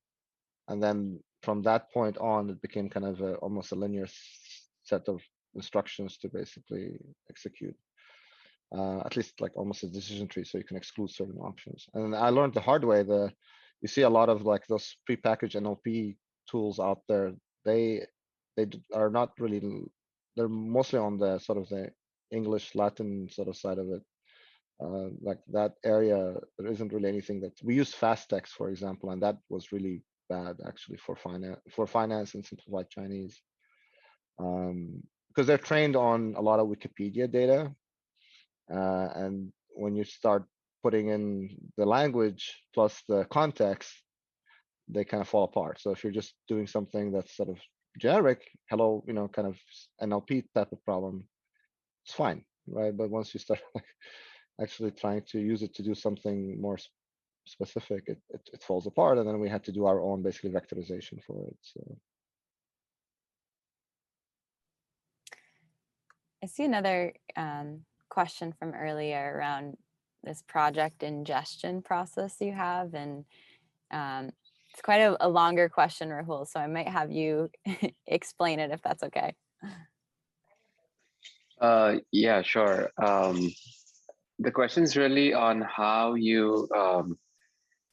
And then from that point on, it became kind of almost a linear set of instructions to basically execute. At least like almost a decision tree, so you can exclude certain options. And I learned the hard way. You see a lot of like those prepackaged NLP tools out there. They are not really. They're mostly on the sort of the English Latin sort of side of it. Like that area, there isn't really anything that we use fast text, for example, and that was really bad actually for finance and simplified Chinese, because they're trained on a lot of Wikipedia data, and when you start putting in the language plus the context, they kind of fall apart. So if you're just doing something that's sort of generic, hello, kind of NLP type of problem, it's fine, right? But once you start like actually trying to use it to do something more specific, it falls apart. And then we had to do our own basically vectorization for it. So I see another question from earlier around this project ingestion process you have, and it's quite a longer question, Rahul, so I might have you explain it if that's okay. Yeah, sure. The question is really on how you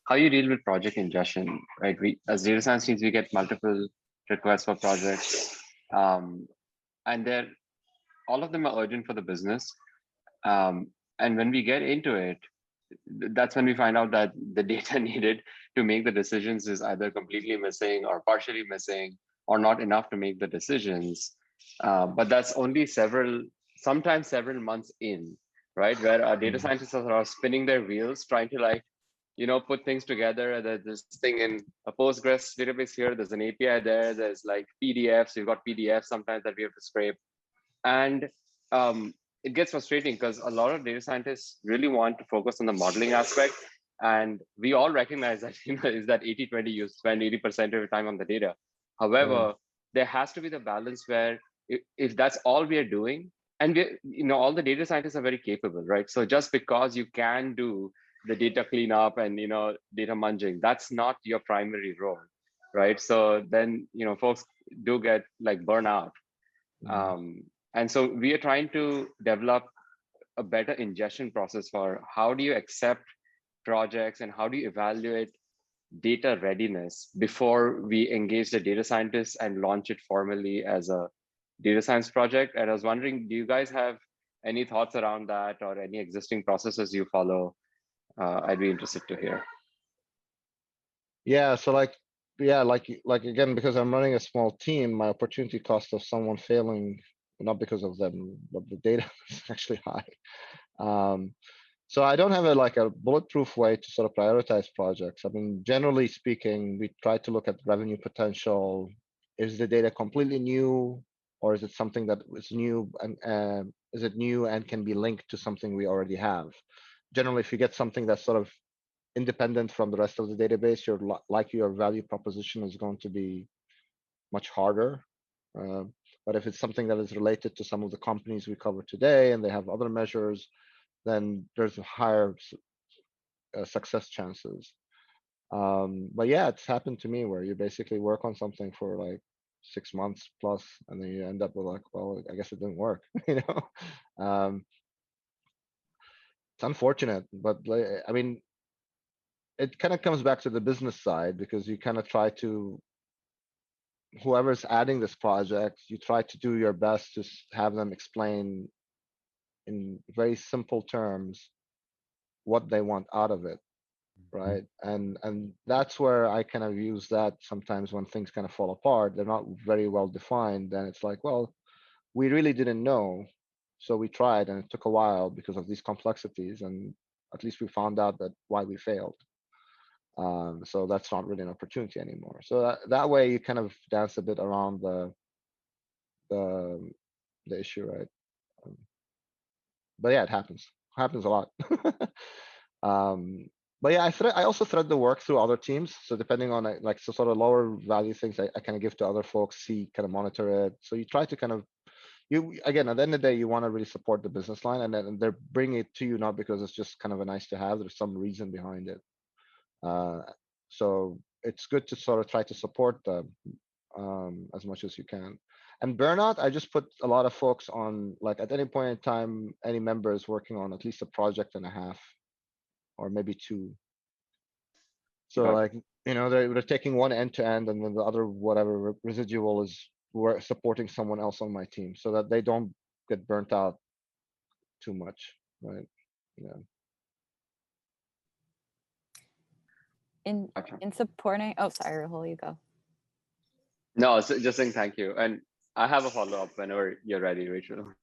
deal with project ingestion, right? As data science teams, we get multiple requests for projects, and all of them are urgent for the business. And when we get into it, that's when we find out that the data needed to make the decisions is either completely missing or partially missing, or not enough to make the decisions. But that's only sometimes several months in, right? Where our data scientists are spinning their wheels, trying to put things together. There's this thing in a Postgres database here, there's an API there, there's like PDFs, we've got PDFs sometimes that we have to scrape. And it gets frustrating because a lot of data scientists really want to focus on the modeling aspect. And we all recognize that, is that 80-20, you spend 80% of your time on the data. However, there has to be the balance where if that's all we are doing, and all the data scientists are very capable, right? So just because you can do the data cleanup and, data munging, that's not your primary role, right? So then, folks do get like burnout. And so we are trying to develop a better ingestion process for how do you accept projects and how do you evaluate data readiness before we engage the data scientists and launch it formally as a data science project. And I was wondering, do you guys have any thoughts around that or any existing processes you follow? I'd be interested to hear. Yeah, so like again, because I'm running a small team, my opportunity cost of someone failing, not because of them, but the data is actually high. So I don't have a bulletproof way to sort of prioritize projects. I mean, generally speaking, we try to look at revenue potential. Is the data completely new, or is it something that is new, and is it new and can be linked to something we already have? Generally, if you get something that's sort of independent from the rest of the database, your value proposition is going to be much harder But if it's something that is related to some of the companies we cover today and they have other measures, then there's a higher success chances. But yeah, it's happened to me where you basically work on something for like 6 months plus, and then you end up with like, well, I guess it didn't work, you know. It's unfortunate, but like, I mean, it kind of comes back to the business side because you kind of try to, whoever's adding this project, you try to do your best to have them explain in very simple terms what they want out of it, right? And that's where I kind of use that sometimes when things kind of fall apart, they're not very well defined, then it's like, well, we really didn't know, so we tried and it took a while because of these complexities, and at least we found out that why we failed. So that's not really an opportunity anymore. So that way you kind of dance a bit around the issue, right? Um, but yeah, it happens a lot. But yeah, I also thread the work through other teams. So depending on like so sort of lower value things, I kind of give to other folks, see, kind of monitor it. So you try to kind of, you again, at the end of the day, you want to really support the business line, and then they're bringing it to you not because it's just kind of a nice to have. There's some reason behind it. So it's good to sort of try to support them as much as you can. And burnout, I just put a lot of folks on, like at any point in time, any member is working on at least a project and a half, or maybe two. So Got it. like, you know, they're taking one end to end, and then the other whatever residual is we're supporting someone else on my team, so that they don't get burnt out too much, right? Yeah. In Gotcha. supporting, oh, sorry, Rahul, you go. No, so just saying thank you. And I have a follow-up whenever you're ready, Rachel.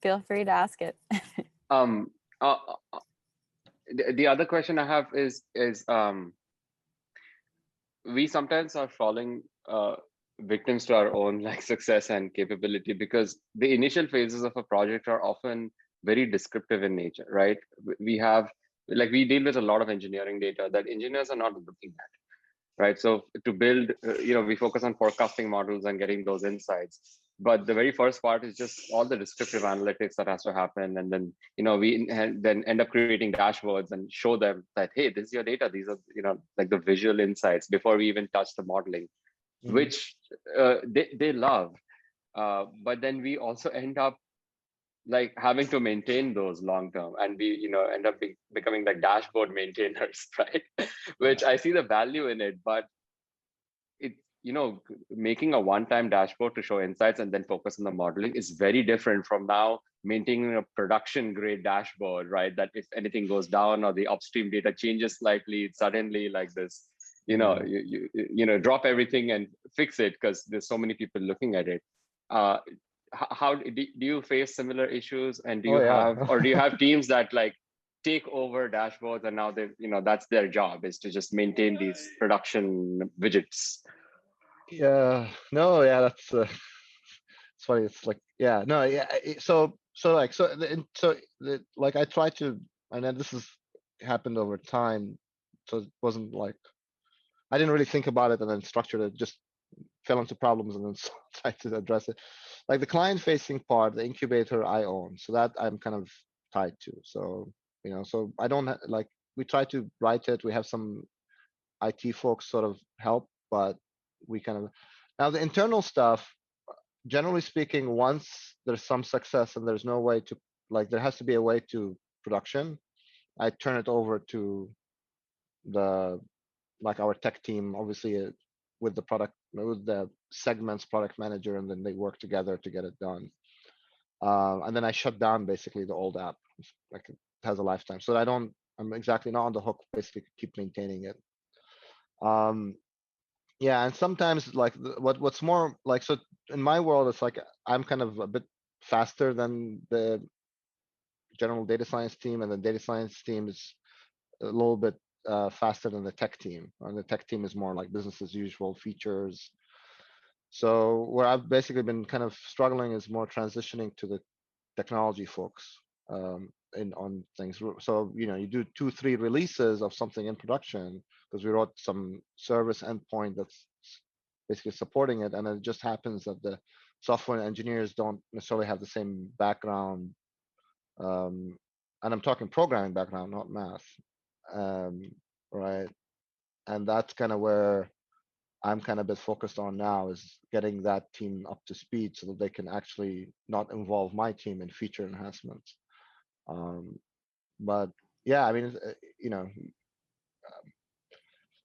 Feel free to ask it. Um, uh, uh, the other question I have is we sometimes are falling victims to our own like success and capability, because the initial phases of a project are often very descriptive in nature, right? We have, like, we deal with a lot of engineering data that engineers are not looking at, right? So to build, we focus on forecasting models and getting those insights. But the very first part is just all the descriptive analytics that has to happen. And then, we then end up creating dashboards and show them that, hey, this is your data. These are, like the visual insights before we even touch the modeling, which they love. But then we also end up like having to maintain those long term, and we end up becoming like dashboard maintainers, right? Which I see the value in it, but it making a one-time dashboard to show insights and then focus on the modeling is very different from now maintaining a production grade dashboard, right? That if anything goes down or the upstream data changes slightly, suddenly like this, drop everything and fix it because there's so many people looking at it. How do you face similar issues, and do Oh you yeah. have, or do you have teams that like take over dashboards and now they, that's their job, is to just maintain these production widgets? Yeah, no, yeah, that's it's funny. It's like, yeah, no, yeah. Like I try to, and then this has happened over time, so it wasn't like I didn't really think about it and then structured it. Just fell into problems and then tried to address it. Like the client-facing part, the incubator I own, so that I'm kind of tied to. So so I don't like we try to write it. We have some IT folks sort of help, but we kind of now the internal stuff, generally speaking, once there's some success and there's no way to, like, there has to be a way to production, I turn it over to the, like, our tech team, obviously, with the product, with the segments product manager, and then they work together to get it done. And then I shut down basically the old app, like it has a lifetime, so I'm exactly not on the hook, basically keep maintaining it. Yeah, and sometimes like what's more like, so in my world, it's like I'm kind of a bit faster than the general data science team, and the data science team is a little bit faster than the tech team, and the tech team is more like business as usual features. So where I've basically been kind of struggling is more transitioning to the technology folks in on things. So you do 2-3 releases of something in production because we wrote some service endpoint that's basically supporting it. And it just happens that the software engineers don't necessarily have the same background. And I'm talking programming background, not math. Right. And that's kind of where I'm kind of a bit focused on now, is getting that team up to speed so that they can actually not involve my team in feature enhancements. But yeah, I mean, you know,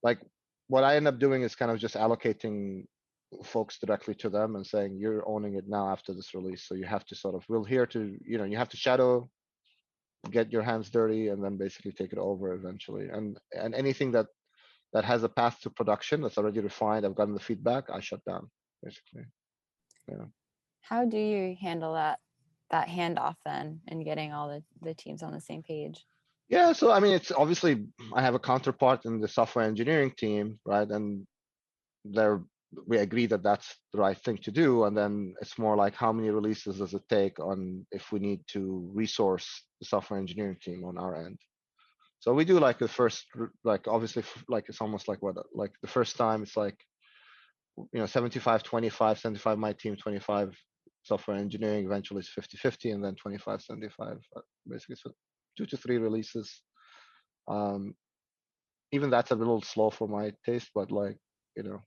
like what I end up doing is kind of just allocating folks directly to them and saying, you're owning it now after this release. So you have to sort of, we're here to, you know, you have to shadow, get your hands dirty, and then basically take it over eventually. And anything that has a path to production that's already refined, I've gotten the feedback, I shut down, basically. Yeah. How do you handle that handoff then, and getting all the teams on the same page? Yeah, so I mean, it's obviously I have a counterpart in the software engineering team, right? And we agree that that's the right thing to do. And then it's more like, how many releases does it take on if we need to resource the software engineering team on our end? So we do like the first, like obviously, like it's almost like what, like the first time it's like, you know, 75, 25, 75 my team, 25 software engineering, eventually it's 50-50, and then 25, 75, basically. So 2 to 3 releases. Even that's a little slow for my taste, but like, you know,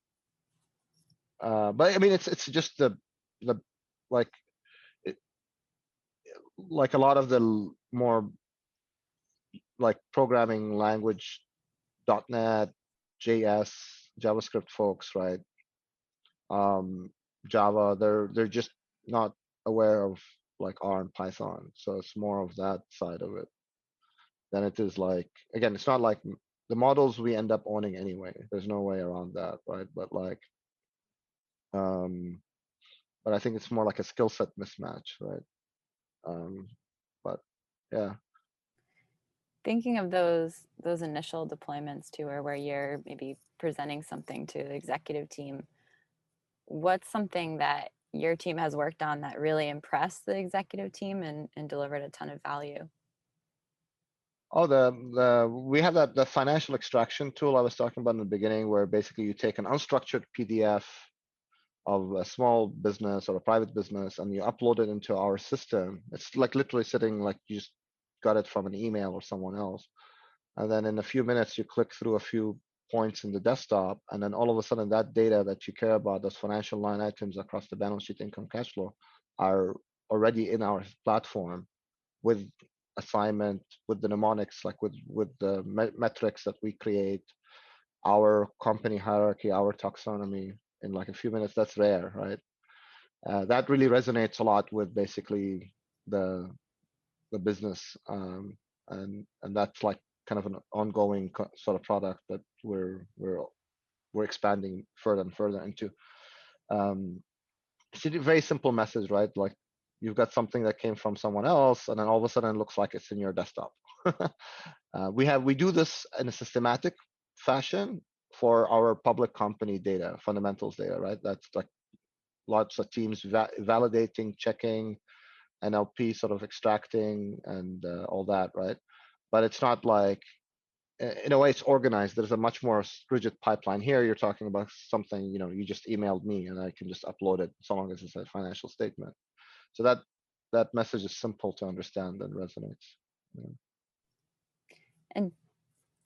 but I mean, it's just the like, it, like a lot of the more like programming language, .NET, JS, JavaScript folks, right? Java, they're just not aware of like R and Python, so it's more of that side of it than it is like, again, it's not like the models we end up owning anyway. There's no way around that, right? But like, but I think it's more like a skill set mismatch, right? But yeah. Thinking of those initial deployments too, or where you're maybe presenting something to the executive team, what's something that your team has worked on that really impressed the executive team and delivered a ton of value? Oh, we have the financial extraction tool I was talking about in the beginning, where basically you take an unstructured PDF of a small business or a private business and you upload it into our system. It's like literally sitting, like you just got it from an email or someone else. And then in a few minutes, you click through a few points in the desktop, and then all of a sudden that data that you care about, those financial line items across the balance sheet, income, cash flow, are already in our platform with assignment, with the mnemonics, like with the metrics that we create, our company hierarchy, our taxonomy in like a few minutes. That's rare, right? That really resonates a lot with basically the business, and that's like kind of an ongoing sort of product that we're expanding further and further into. It's a very simple message, right? Like you've got something that came from someone else, and then all of a sudden it looks like it's in your desktop. We do this in a systematic fashion for our public company data, fundamentals data, right? That's like lots of teams validating, checking, NLP sort of extracting, and all that, right? But it's not like, in a way, it's organized. There's a much more rigid pipeline. Here you're talking about something, you know, you just emailed me and I can just upload it so long as it's a financial statement. So that message is simple to understand and resonates. Yeah.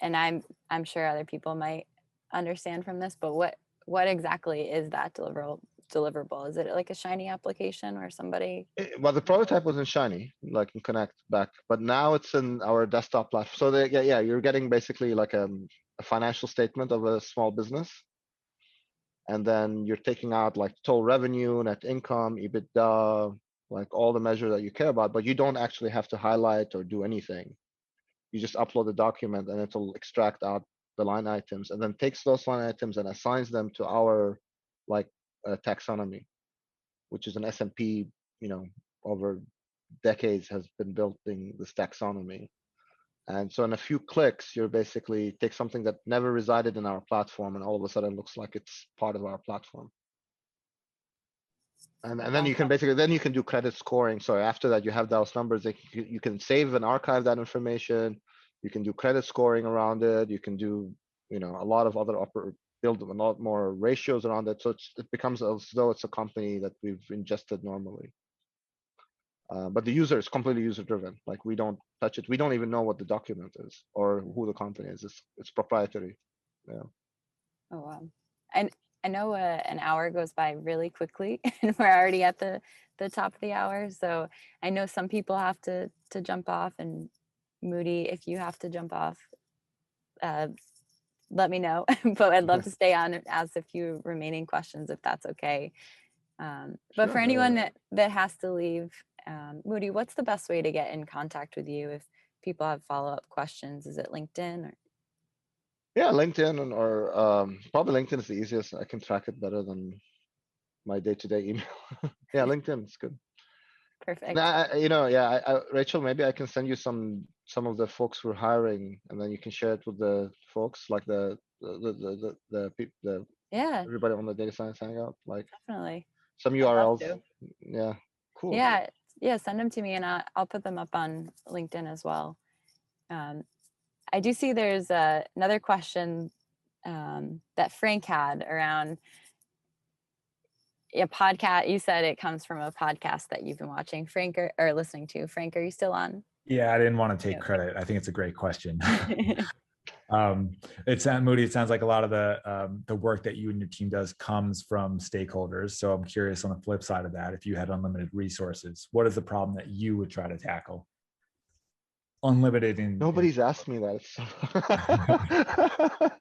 And I'm sure other people might understand from this, but what exactly is that deliverable? Is it like a Shiny application where somebody? Well, the prototype was in Shiny, like in Connect back, but now it's in our desktop platform. So yeah, you're getting basically like a financial statement of a small business, and then you're taking out like total revenue, net income, EBITDA, like all the measures that you care about, but you don't actually have to highlight or do anything. You just upload the document and it'll extract out the line items, and then takes those line items and assigns them to our like taxonomy, which is an S&P, you know, over decades has been building this taxonomy. And so in a few clicks, you're basically take something that never resided in our platform, and all of a sudden looks like it's part of our platform. And then you can basically, then you can do credit scoring. So after that, you have those numbers that you can save and archive that information. You can do credit scoring around it. You can do, a lot of other build a lot more ratios around it. So it becomes as though it's a company that we've ingested normally. But the user is completely user driven. Like we don't touch it. We don't even know what the document is or who the company is. It's proprietary. Yeah. Oh, wow. And I know an hour goes by really quickly and we're already at the top of the hour. So I know some people have to jump off, and Moody, if you have to jump off, let me know, but I'd love to stay on and ask a few remaining questions if that's okay. But Sure. for anyone that has to leave, Moody, what's the best way to get in contact with you if people have follow-up questions? Is it LinkedIn or? Yeah, LinkedIn or probably LinkedIn is the easiest. I can track it better than my day-to-day email. Yeah, LinkedIn is good. Perfect. Rachel, maybe I can send you some of the folks we're hiring, and then you can share it with the folks, like the Yeah, everybody on the Data Science Hangout, like definitely. some I'd love URLs. to. Yeah, cool. Yeah, send them to me and I'll put them up on LinkedIn as well. I do see there's another question that Frank had around a podcast. You said it comes from a podcast that you've been watching, Frank, or listening to. Frank, are you still on? Yeah, I didn't want to take Yeah. credit. I think it's a great question. Moody, it sounds like a lot of the work that you and your team does comes from stakeholders. So I'm curious, on the flip side of that, if you had unlimited resources, what is the problem that you would try to tackle? Unlimited in Nobody's asked me that.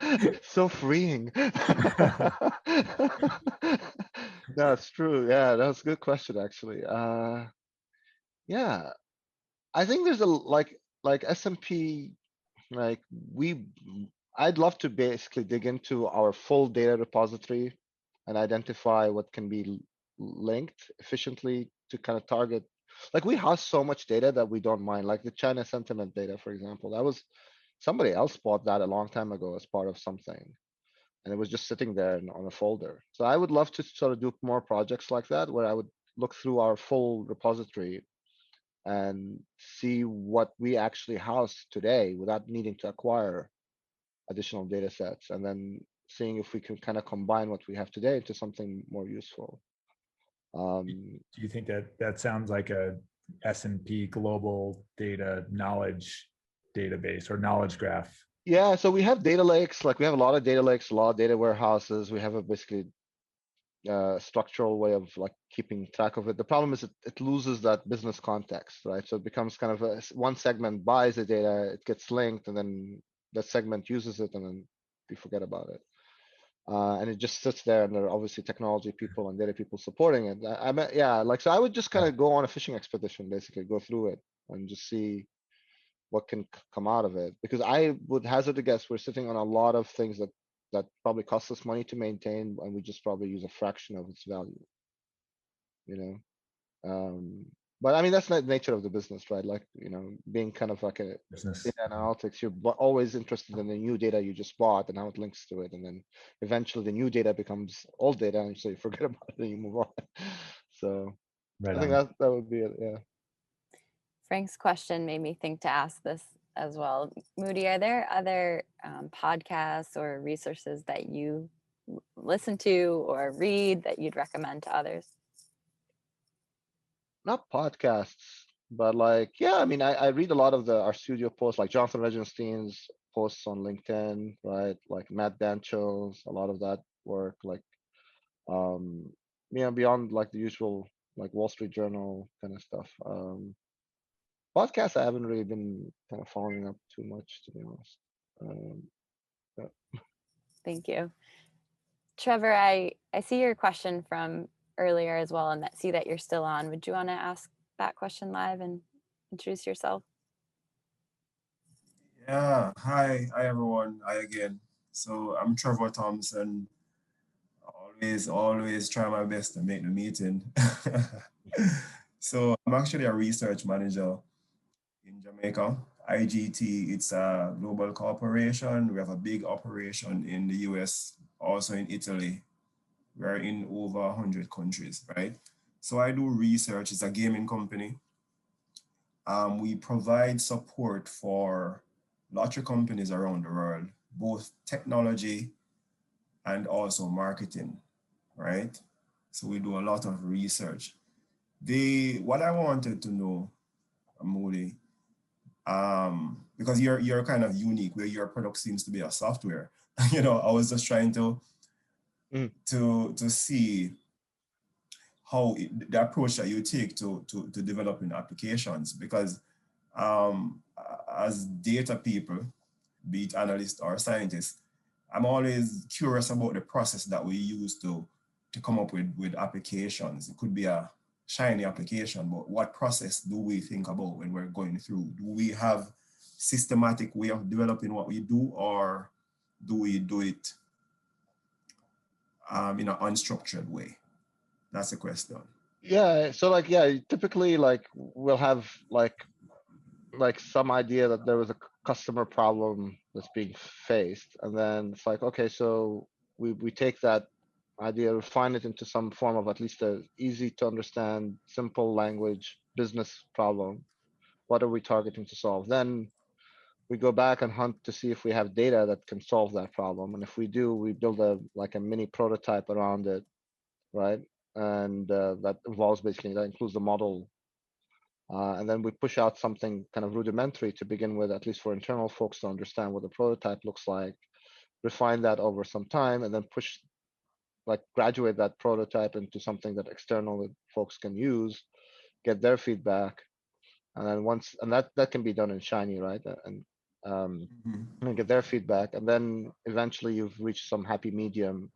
It's so freeing. No, it's true. Yeah, that's a good question, actually. Yeah, I think there's like S&P, like I'd love to basically dig into our full data repository and identify what can be linked efficiently to kind of target. Like we house so much data that we don't mind, like the China sentiment data, for example. That was somebody else bought that a long time ago as part of something, and it was just sitting there on a folder. So I would love to sort of do more projects like that, where I would look through our full repository and see what we actually house today without needing to acquire additional data sets, and then seeing if we can kind of combine what we have today into something more useful. Do you think that sounds like a S&P global data knowledge database or knowledge graph? Yeah, so we have data lakes, like we have a lot of data lakes, a lot of data warehouses. We have a basically structural way of like keeping track of it. The problem is it loses that business context, right? So it becomes kind of one segment buys the data, it gets linked, and then that segment uses it, and then we forget about it. And it just sits there, and there are obviously technology people and data people supporting it. So I would just kind of go on a fishing expedition, basically go through it and just see what can come out of it. Because I would hazard a guess we're sitting on a lot of things that probably cost us money to maintain, and we just probably use a fraction of its value. But I mean, that's not the nature of the business, right? Like, being kind of like a Business. data analytics, you're always interested in the new data you just bought and how it links to it. And then eventually the new data becomes old data, and so you forget about it and you move on. So Right I think on. that would be it. Yeah. Frank's question made me think to ask this as well. Moody, are there other podcasts or resources that you listen to or read that you'd recommend to others? Not podcasts, but like, yeah, I mean, I read a lot of our studio posts, like Jonathan Regenstein's posts on LinkedIn, right? Like Matt Dancho's, a lot of that work, like, beyond like the usual, like Wall Street Journal kind of stuff. Podcasts, I haven't really been kind of following up too much, to be honest. Thank you. Trevor, I see your question from earlier as well, and see that you're still on. Would you want to ask that question live and introduce yourself? Yeah, hi everyone. Hi again. So I'm Trevor Thompson. Always try my best to make the meeting. So I'm actually a research manager in Jamaica. IGT, it's a global corporation. We have a big operation in the US, also in Italy. We're in over 100 countries, right? So I do research. It's a gaming company. We provide support for lottery companies around the world, both technology and also marketing, right? So we do a lot of research. What I wanted to know, Moody, because you're kind of unique where your product seems to be a software. You know, I was just trying to to see how the approach that you take to developing applications, because as data people, be it analysts or scientists, I'm always curious about the process that we use to come up with applications. It could be a shiny application, but what process do we think about when we're going through? Do we have systematic way of developing what we do, or do we do it in an unstructured way? That's the question. Yeah, so like, yeah, typically like we'll have like some idea that there was a customer problem that's being faced, and then it's like, okay, so we take that idea, refine it into some form of at least a easy to understand, simple language business problem. What are we targeting to solve? Then we go back and hunt to see if we have data that can solve that problem, and if we do, we build a mini prototype around it, right? And that involves basically, that includes the model, and then we push out something kind of rudimentary to begin with, at least for internal folks to understand what the prototype looks like, refine that over some time, and then push, like, graduate that prototype into something that external folks can use, get their feedback, and then that can be done in Shiny, right? And get their feedback, and then eventually you've reached some happy medium,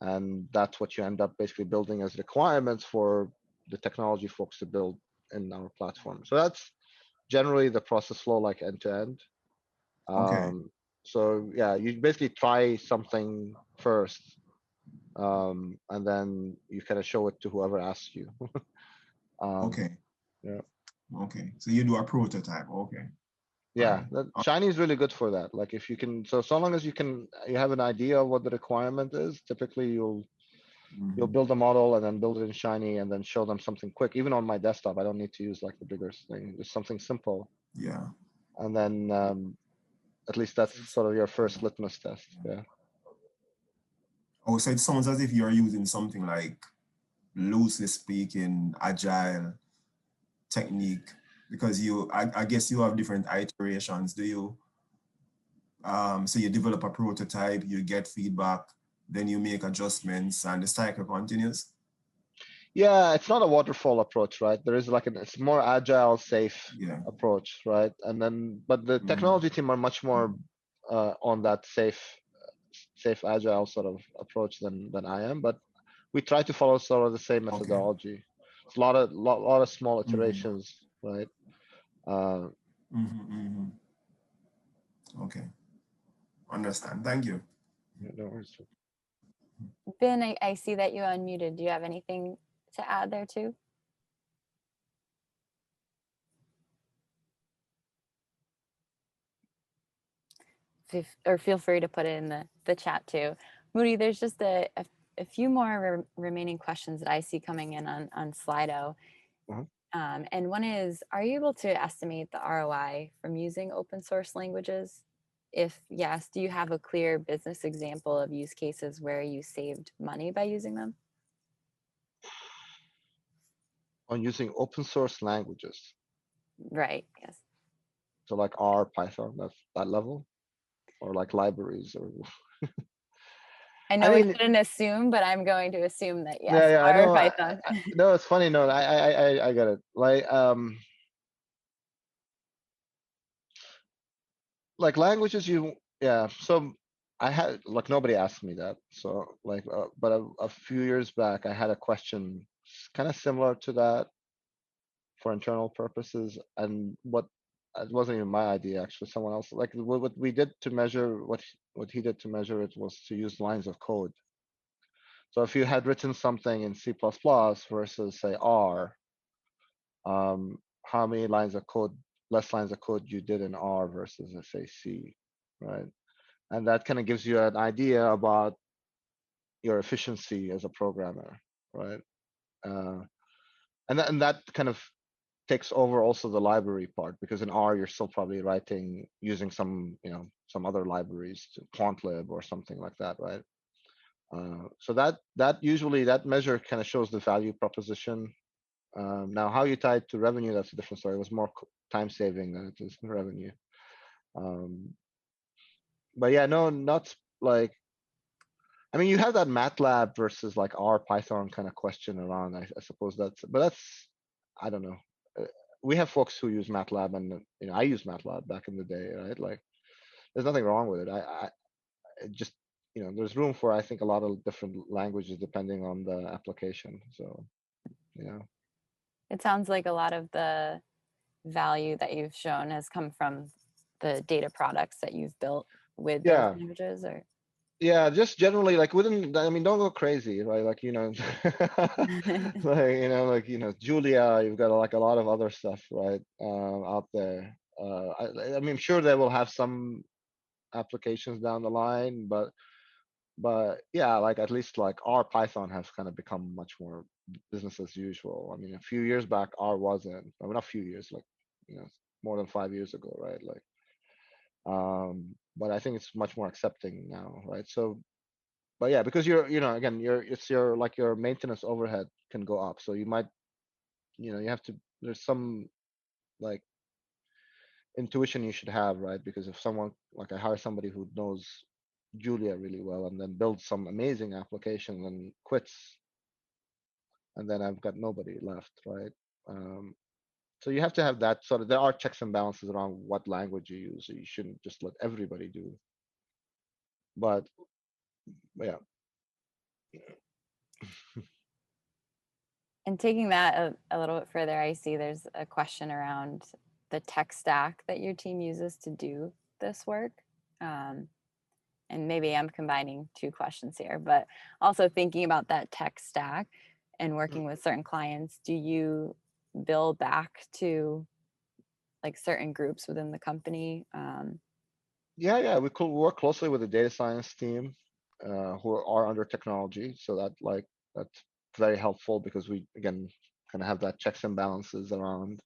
and that's what you end up basically building as requirements for the technology folks to build in our platform. So that's generally the process flow, like end to end. Okay. So yeah, you basically try something first, and then you kind of show it to whoever asks you. Okay. Yeah. Okay. So you do a prototype. Okay. Yeah, Right. Shiny is really good for that. Like if you can, so long as you have an idea of what the requirement is, typically you'll build a model and then build it in Shiny and then show them something quick. Even on my desktop, I don't need to use like the bigger thing. Just something simple. Yeah. And then at least that's sort of your first litmus test. Yeah. Oh, so it sounds as if you're using something like, loosely speaking, agile technique, because I guess you have different iterations. Do you? So you develop a prototype, you get feedback, then you make adjustments, and the cycle continues. Yeah, it's not a waterfall approach, right? There is like it's more agile, safe approach, right? And then, but the technology team are much more on that safe, agile sort of approach than I am. But we try to follow sort of the same methodology. It's a lot of small iterations, right? Okay, understand. Thank you. Yeah, no worries. Ben, I see that you unmuted. Do you have anything to add there too? Or feel free to put it in the chat too. Moody, there's just a few more remaining questions that I see coming in on Slido. And one is, are you able to estimate the ROI from using open source languages? If yes, do you have a clear business example of use cases where you saved money by using them? On using open source languages. Right, yes. So like R, Python, that level, or like libraries, or. I know we shouldn't assume, but I'm going to assume that yes, Yeah, I R, know. Python. No, it's funny. No, I get it. Like languages, yeah. So I had, like, nobody asked me that. So like, but a few years back, I had a question kind of similar to that for internal purposes, and it wasn't even my idea, actually. Someone else, like, what we did to measure what he did to measure it was to use lines of code. So if you had written something in C++ versus say R, how many lines of code, less lines of code you did in R versus say C, right? And that kind of gives you an idea about your efficiency as a programmer, right? And that kind of takes over also the library part, because in R you're still probably writing using some, some other libraries, to quantlib or something like that, right? So that usually that measure kind of shows the value proposition. Now, how you tie it to revenue, that's a different story. It was more time saving than it is revenue. But yeah, no, not like, I mean, you have that MATLAB versus like R Python kind of question around. I suppose but that's, I don't know. We have folks who use MATLAB, and I use MATLAB back in the day, right? Like, there's nothing wrong with it. It just, there's room for, I think, a lot of different languages depending on the application. So, yeah. It sounds like a lot of the value that you've shown has come from the data products that you've built with those Yeah. languages, or Yeah, just generally, like, within, I mean, don't go crazy, right? Like, like, Julia, you've got like a lot of other stuff, right? Out there. I mean, sure they will have some applications down the line, but yeah, like, at least like R Python has kind of become much more business as usual. I mean, a few years back, R wasn't. I mean, not a few years, like, more than 5 years ago, right? Like, but I think it's much more accepting now, right? So, but yeah, because again, it's your, like, your maintenance overhead can go up. So you might, you have to, there's some, like, intuition you should have, right? Because if someone, like, I hire somebody who knows Julia really well and then builds some amazing application and quits, and then I've got nobody left, right? So you have to have that sort of, there are checks and balances around what language you use. So you shouldn't just let everybody do. But yeah. and taking that a little bit further, I see there's a question around the tech stack that your team uses to do this work. And maybe I'm combining two questions here, but also thinking about that tech stack and working with certain clients, do you bill back to like certain groups within the company? Yeah, we could work closely with the data science team, who are under technology. So that's very helpful, because we, again, kind of have that checks and balances around,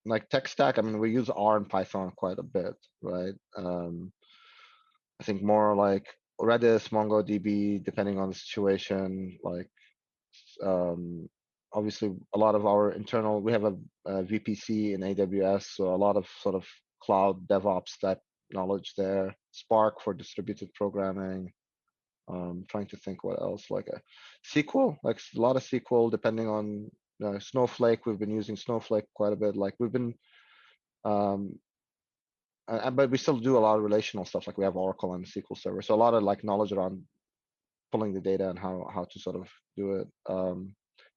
like, tech stack. I mean, we use R and Python quite a bit, right? I think more like Redis, MongoDB, depending on the situation. Like, obviously, a lot of our internal, we have a VPC in AWS, so a lot of sort of cloud DevOps type knowledge there. Spark for distributed programming. Trying to think what else, like a SQL, like a lot of SQL, depending on Snowflake. We've been using Snowflake quite a bit. Like, we've been, but we still do a lot of relational stuff. Like, we have Oracle and SQL Server, so a lot of, like, knowledge around pulling the data and how to sort of do it.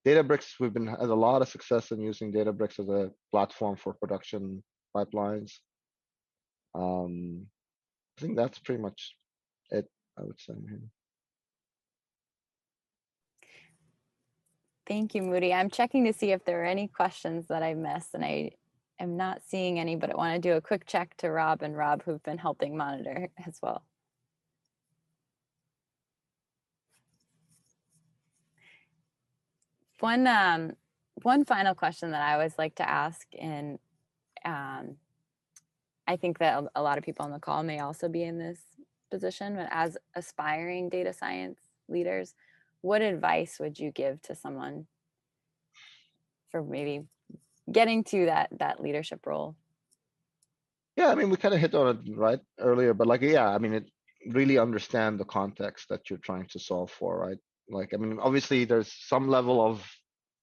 Databricks, we've had a lot of success in using Databricks as a platform for production pipelines. I think that's pretty much it, I would say. Thank you, Moody. I'm checking to see if there are any questions that I missed, and I am not seeing any, but I want to do a quick check to Rob and Rob, who've been helping monitor as well. One final question that I always like to ask, and I think that a lot of people on the call may also be in this position, but as aspiring data science leaders, what advice would you give to someone for maybe getting to that leadership role? Yeah, I mean, we kind of hit on it right earlier, but, like, yeah, I mean, really understand the context that you're trying to solve for, right? Like, I mean, obviously there's some level of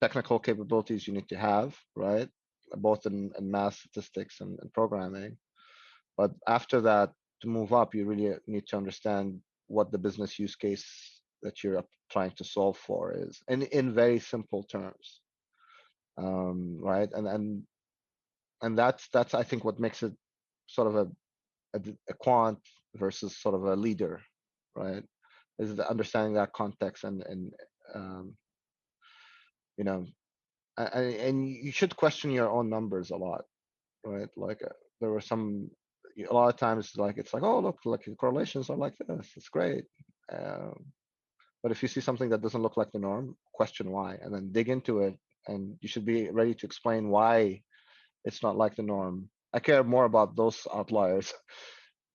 technical capabilities you need to have, right? Both in math, statistics, and programming. But after that, to move up, you really need to understand what the business use case that you're trying to solve for is, and in very simple terms, right? And that's I think what makes it sort of a quant versus sort of a leader, right? Is the understanding that context, and you know, and you should question your own numbers a lot, right? Like, there were a lot of times, like, it's like, oh, look, like, the correlations are like this, it's great. But if you see something that doesn't look like the norm, question why, and then dig into it and you should be ready to explain why it's not like the norm. I care more about those outliers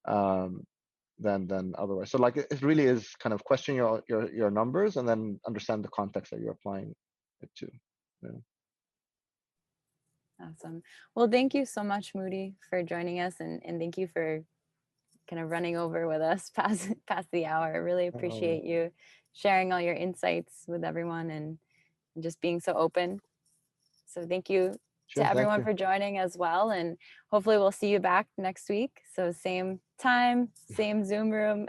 than otherwise. So like it really is kind of question your numbers and then understand the context that you're applying it to. Yeah. Awesome. Well, thank you so much, Moody, for joining us, and thank you for kind of running over with us past the hour. I really appreciate you sharing all your insights with everyone and just being so open. So thank you Sure, to thank everyone you. for joining as well. And hopefully we'll see you back next week. So same time, same Zoom room.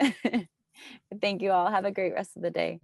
Thank you all. Have a great rest of the day.